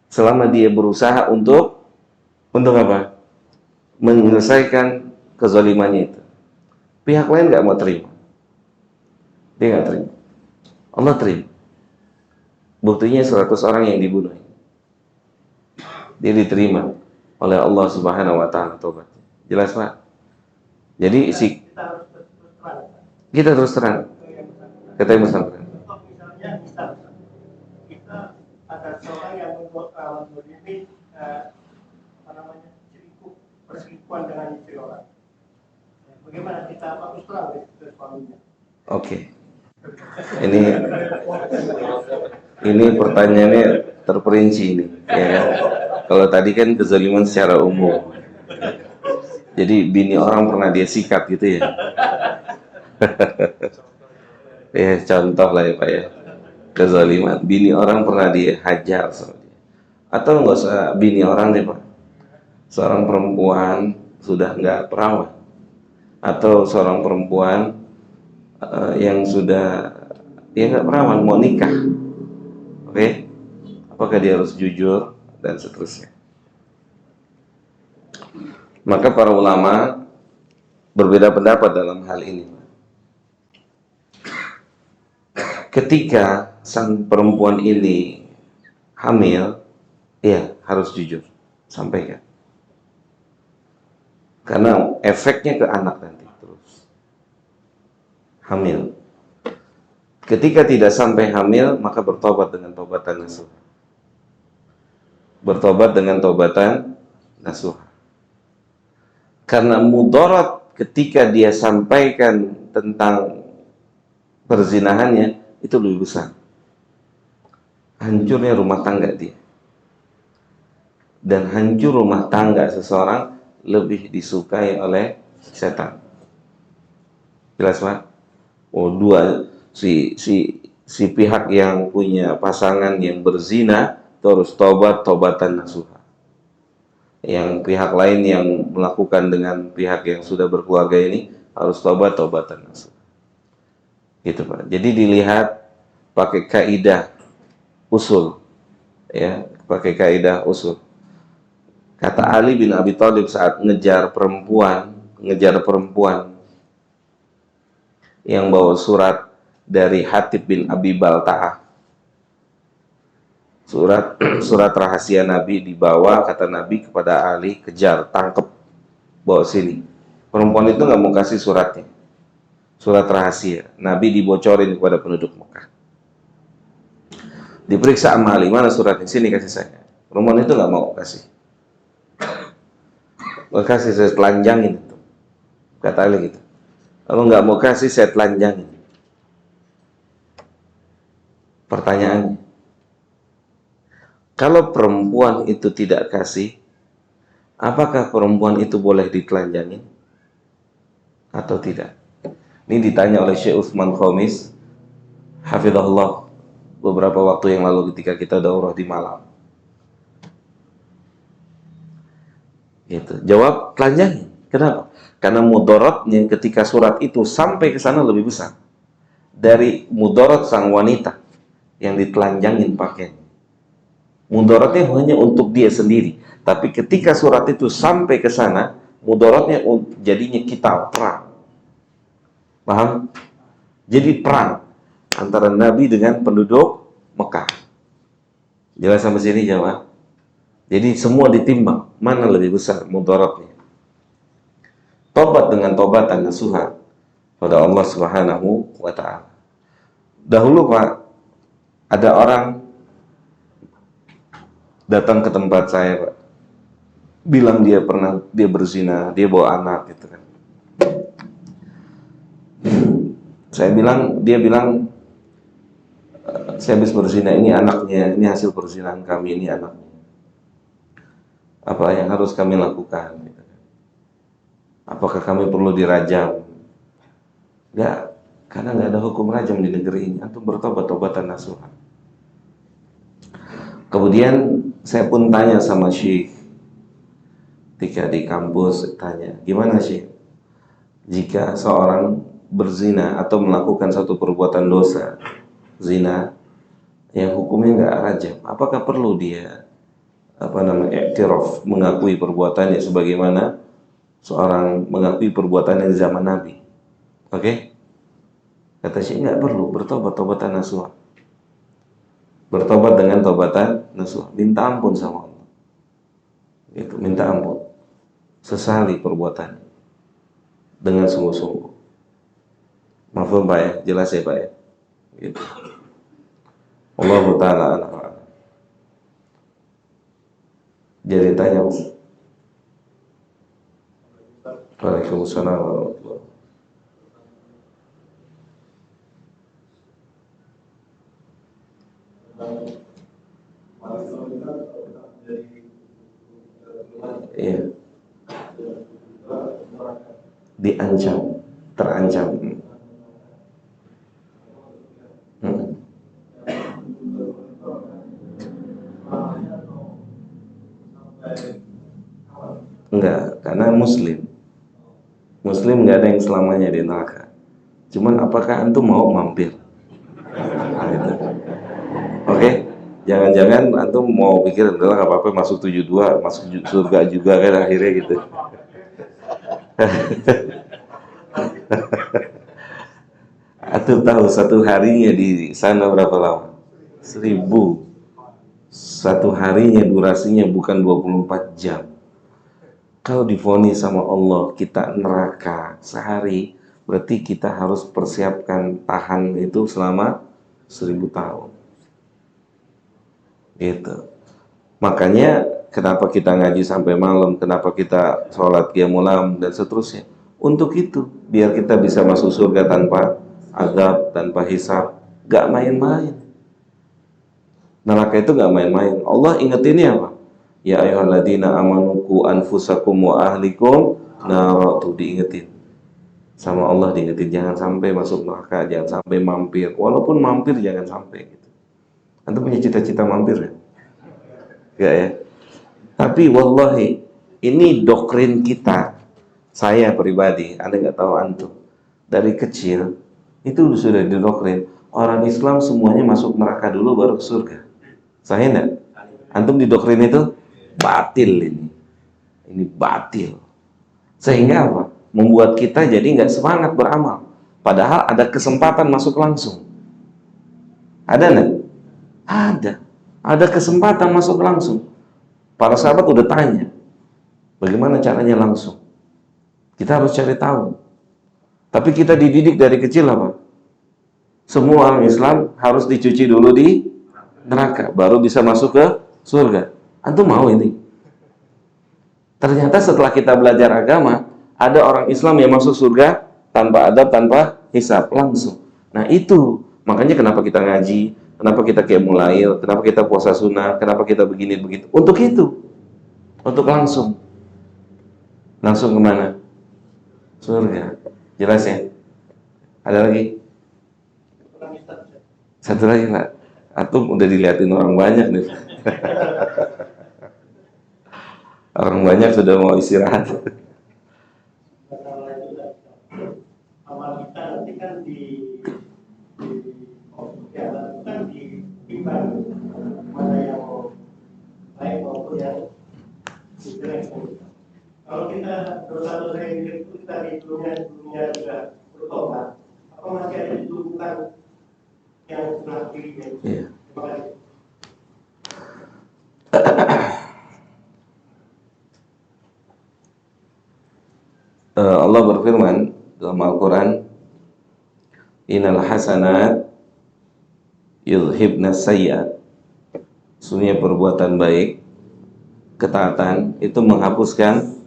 Selama dia berusaha untuk apa? Menyelesaikan kezalimannya itu. Pihak lain nggak mau terima. Dia nggak terima. Allah terima. Buktinya 100 orang yang dibunuh. Dia diterima oleh Allah Subhanahu wa ta'ala tobatnya. Jelas Pak? Jadi kita terus terang. Kata yang bersangkutan. Misalnya kita ada seorang yang mendolimi perselingkuhan dengan istri orang. Bagaimana kita harus terang ke suaminya? Oke. Ini pertanyaannya terperinci ini, ya kan? Kalau tadi kan kezaliman secara umum. Jadi bini orang pernah dia sikat gitu ya. Ya contoh lah ya Pak ya. Kezaliman, bini orang pernah dia hajar sama dia. Atau nggak usah bini orang deh Pak. Seorang perempuan sudah nggak perawan. Atau seorang perempuan yang sudah dia nggak perawan mau nikah, oke? Apakah dia harus jujur dan seterusnya? Maka para ulama berbeda pendapat dalam hal ini. Ketika sang perempuan ini hamil, ya harus jujur, sampaikan. Karena efeknya ke anak nanti terus. Hamil. Ketika tidak sampai hamil, maka bertobat dengan tobatan nasuha. Bertobat dengan tobatan nasuha. Karena mudarat ketika dia sampaikan tentang perzinahannya itu lebih besar. Hancurnya rumah tangga dia. Dan hancur rumah tangga seseorang lebih disukai oleh setan. Jelas Pak? Oh, si pihak yang punya pasangan yang berzina terus tobatan nasuha. Yang pihak lain yang melakukan dengan pihak yang sudah berkeluarga ini harus tobatan nasuha. Gitu Pak. Jadi dilihat pakai kaidah usul, ya, pakai kaidah usul. Kata Ali bin Abi Thalib saat ngejar perempuan yang bawa surat dari Hatib bin Abi Balta'ah. Surat rahasia Nabi dibawa, kata Nabi kepada Ali, kejar, tangkep, bawa sini. Perempuan itu nggak mau kasih suratnya, surat rahasia. Nabi dibocorin kepada penduduk Mekah. Diperiksa sama Ali, mana suratnya? Sini kasih saya. Perempuan itu nggak mau kasih. Nggak kasih, saya telanjangin itu. Kata Ali gitu. Kalau nggak mau kasih, saya telanjangin. Pertanyaannya, kalau perempuan itu tidak kasih, apakah perempuan itu boleh ditelanjangin atau tidak? Ini ditanya oleh Syekh Utsman Khamis, hafizahullah, beberapa waktu yang lalu ketika kita daurah di Malang. Gitu. Jawab, telanjangin. Kenapa? Karena mudaratnya ketika surat itu sampai ke sana lebih besar dari mudarat sang wanita yang ditelanjangin pakaian. Mudaratnya hanya untuk dia sendiri, tapi ketika surat itu sampai ke sana, mudaratnya jadinya kita perang. Paham? Jadi perang antara Nabi dengan penduduk Mekah. Jelas sampai sini jawab? Jadi semua ditimbang, mana lebih besar mudaratnya. Tobat dengan tobatan nasuha pada Allah Subhanahu wa ta'ala. Dahulu Pak, ada orang datang ke tempat saya Pak, bilang dia berzina, dia bawa anak gitu kan. Dia bilang saya habis berzina, ini anaknya, ini hasil perzinahan kami, ini anaknya. Apa yang harus kami lakukan? Gitu. Apakah kami perlu dirajam? Enggak, karena nggak ada hukum rajam di negeri ini. Antum bertobat, tobatan nasuha. Kemudian saya pun tanya sama Syekh ketika di kampus, tanya, gimana Syekh jika seorang berzina atau melakukan satu perbuatan dosa zina yang hukumnya nggak rajam, apakah perlu dia iktiraf, mengakui perbuatannya sebagaimana seorang mengakui perbuatannya di zaman Nabi? Oke? Kata Syekh, nggak perlu, bertobat, tobatan nasuha. Bertobat dengan tobatan nasuha, minta ampun sama Allah. Itu minta ampun, sesali perbuatan dengan sungguh-sungguh. Mafhum Pak ya? Jelas ya Pak ya? Gitu. Allah Ta'ala a'lam. Jadi tanya. Waalaikumsalam warahmatullahi Tentang Iya. Diancam, terancam. Hmm. Enggak, karena Muslim nggak ada yang selamanya di neraka. Cuman apakah antum mau mampir? Nah, gitu. Oke, jangan-jangan antum mau pikir adalah nggak apa-apa masuk 72, masuk surga juga kan akhirnya gitu. Antum tahu satu harinya di sana berapa lama? 1000. Satu harinya durasinya bukan 24 jam. Kalau divonis sama Allah kita neraka sehari, berarti kita harus persiapkan tahan itu selama 1000 tahun. Gitu. Makanya kenapa kita ngaji sampai malam, kenapa kita sholat qiyamul lail dan seterusnya. Untuk itu, biar kita bisa masuk surga tanpa azab, tanpa hisab. Gak main-main. Neraka itu gak main-main. Allah ingetinnya apa? Ya ayyuhalladzina amanu qu anfusakum wa ahlikum nar, tuh diingetin. Sama Allah diingetin, jangan sampai masuk neraka, jangan sampai mampir. Walaupun mampir jangan sampai gitu. Antum punya cita-cita mampir ya? Enggak ya? Tapi wallahi ini doktrin kita. Saya pribadi, Anda nggak tahu antum. Dari kecil itu sudah didoktrin. Orang Islam semuanya masuk neraka dulu baru ke surga. Saya enggak? Antum didoktrin itu batil ini. Ini batil. Sehingga apa? Membuat kita jadi nggak semangat beramal. Padahal ada kesempatan masuk langsung. Ada enggak? Ada. Ada kesempatan masuk langsung. Para sahabat udah tanya, bagaimana caranya langsung? Kita harus cari tahu. Tapi kita dididik dari kecil apa? Semua orang Islam harus dicuci dulu di neraka, baru bisa masuk ke surga. Antum mau ini? Ternyata setelah kita belajar agama, ada orang Islam yang masuk surga tanpa adab, tanpa hisab, langsung. Nah itu, makanya kenapa kita ngaji, kenapa kita qiyamul lail, kenapa kita puasa sunnah, kenapa kita begini begitu. Untuk itu, untuk langsung kemana? Surga. Jelas ya? Ada lagi? Satu lagi Pak. Atum udah dilihatin orang banyak nih. Orang banyak sudah mau istirahat. Amal kita nanti kan di jalan kan ditimbang mana yang baik maupun yang jelek. Kalau kita dosa-dosa yang itu tadi sebelumnya sudah bertobat, apa masih ada bukan yang sudah dirinya? Iya. Terima kasih. Allah berfirman dalam Al-Quran, Innal hasanat yudhibna sayyi'at. Sesungguhnya perbuatan baik, ketaatan itu menghapuskan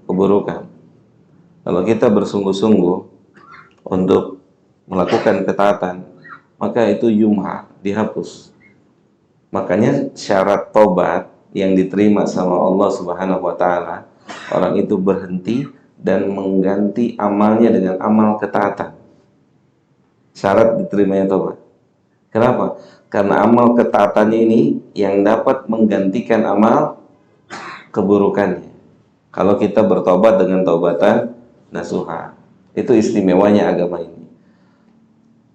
keburukan. Kalau kita bersungguh-sungguh untuk melakukan ketaatan, maka itu yumha, dihapus. Makanya syarat tobat yang diterima sama Allah Subhanahu wa taala, orang itu berhenti dan mengganti amalnya dengan amal ketaatan. Syarat diterimanya tobat. Kenapa? Karena amal ketaatannya ini yang dapat menggantikan amal keburukannya. Kalau kita bertobat dengan taubatan nasuha, itu istimewanya agama ini.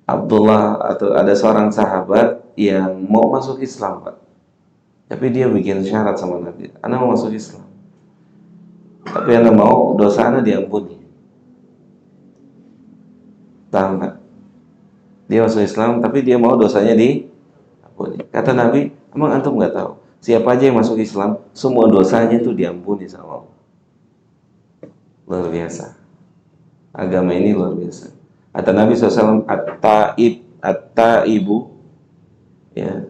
Abdullah atau ada seorang sahabat yang mau masuk Islam, Pak. Tapi dia bikin syarat sama Nabi, "Ana mau masuk Islam. Tapi Anda mau dosa Anda diampuni." Tahu nggak? Dia masuk Islam, tapi dia mau dosanya diampuni. Kata Nabi, emang antum nggak tahu? Siapa aja yang masuk Islam, semua dosanya itu diampuni sama Allah. Luar biasa. Agama ini luar biasa. Kata Nabi SAW, at-taibu, ya,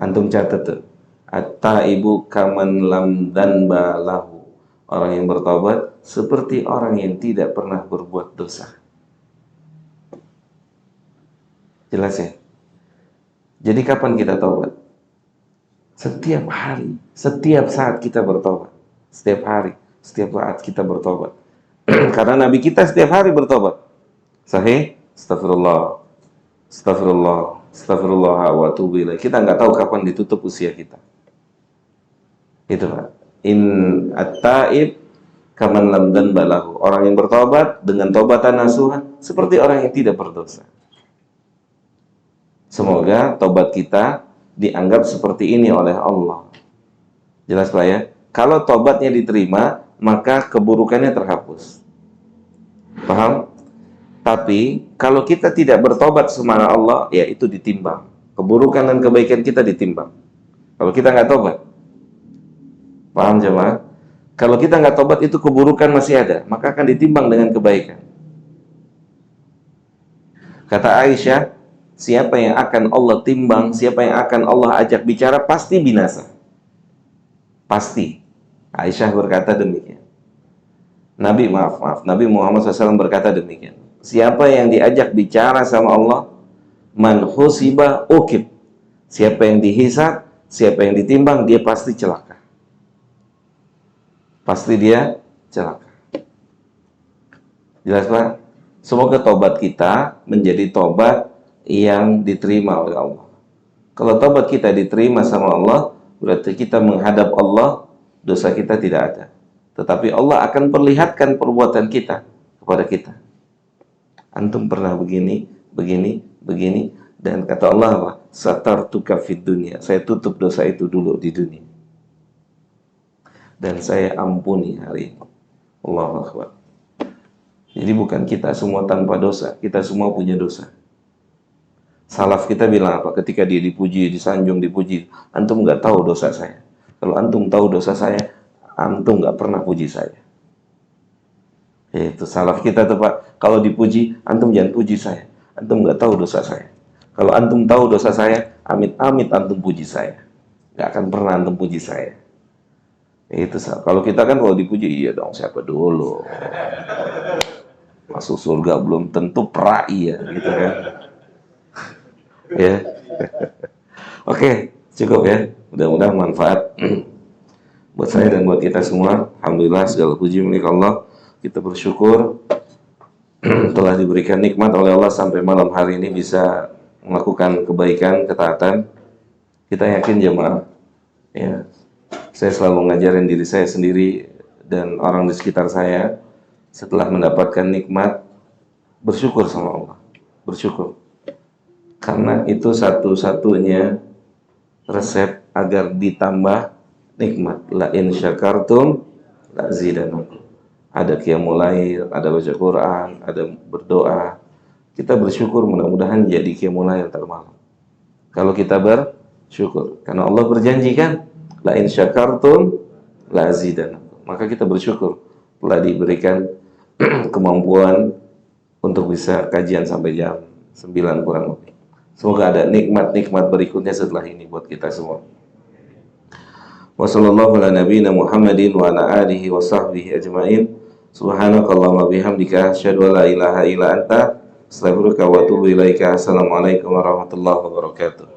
antum catat tuh. At-taibu kaman lam danba lahu. Orang yang bertobat seperti orang yang tidak pernah berbuat dosa. Jelas ya? Jadi kapan kita tobat? Setiap hari, setiap saat kita bertobat. Setiap hari, setiap saat kita bertobat. Karena Nabi kita setiap hari bertobat. Sahih? Astagfirullah, astagfirullah, astagfirullah wa atubu ilaih. Kita nggak tahu kapan ditutup usia kita. Itu Pak. In at-taib kaman lam dzanba lahu. Orang yang bertobat dengan tobatan nasuha seperti orang yang tidak berdosa. Semoga tobat kita dianggap seperti ini oleh Allah. Jelas Pak ya? Kalau tobatnya diterima, maka keburukannya terhapus. Paham? Tapi kalau kita tidak bertobat sama Allah, ya itu ditimbang. Keburukan dan kebaikan kita ditimbang. Kalau kita nggak tobat, paham jemaah? Kalau kita nggak tobat, itu keburukan masih ada, maka akan ditimbang dengan kebaikan. Kata Aisyah, siapa yang akan Allah timbang, siapa yang akan Allah ajak bicara, pasti binasa. Pasti. Aisyah berkata demikian. Nabi Muhammad SAW berkata demikian. Siapa yang diajak bicara sama Allah, man husiba ukib. Siapa yang dihisab, siapa yang ditimbang, dia pasti celaka. Pasti dia celaka. Jelas Pak? Semoga tobat kita menjadi tobat yang diterima oleh Allah. Kalau tobat kita diterima sama Allah, berarti kita menghadap Allah, dosa kita tidak ada. Tetapi Allah akan perlihatkan perbuatan kita kepada kita. Antum pernah begini, begini, begini, dan kata Allah apa? Satartuka fid dunya. Saya tutup dosa itu dulu di dunia. Dan saya ampuni hari ini. Allahu Akbar. Jadi bukan kita semua tanpa dosa, kita semua punya dosa. Salaf kita bilang apa? Ketika dia dipuji, disanjung, dipuji, antum nggak tahu dosa saya. Kalau antum tahu dosa saya, antum nggak pernah puji saya. Itu salaf kita tuh Pak. Kalau dipuji, antum jangan puji saya. Antum nggak tahu dosa saya. Kalau antum tahu dosa saya, amit-amit antum puji saya. Nggak akan pernah antum puji saya. Itu kalau kita kan kalau dipuji, iya dong siapa dulu. Masuk surga belum tentu perai ya, gitu kan. Ya. Oke, cukup ya. Mudah-mudahan manfaat buat saya dan buat kita semua. Alhamdulillah segala puji milik Allah. Kita bersyukur telah diberikan nikmat oleh Allah sampai malam hari ini bisa melakukan kebaikan, ketaatan. Kita yakin jemaah, ya. Saya selalu ngajarin diri saya sendiri dan orang di sekitar saya, setelah mendapatkan nikmat, bersyukur sama Allah. Bersyukur. Karena itu satu-satunya resep agar ditambah nikmat. La in syakartum la zidanakum. Ada qiyamul lail, ada baca Quran, ada berdoa. Kita bersyukur, mudah-mudahan jadi qiyamul lail ntar malam. Kalau kita bersyukur, karena Allah berjanji kan, la in syakartum la zidanakum. Maka kita bersyukur telah diberikan kemampuan untuk bisa kajian sampai jam 9 kurang lebih. Semoga ada nikmat-nikmat berikutnya setelah ini buat kita semua. Wassallallahu ala nabiyina Muhammadin wa ala alihi wa sahbihi ajma'in. Subhanakallahumma bihamdika asyhadu an la ilaha illa anta astaghfiruka wa atubu ilaika. Assalamualaikum warahmatullahi wabarakatuh.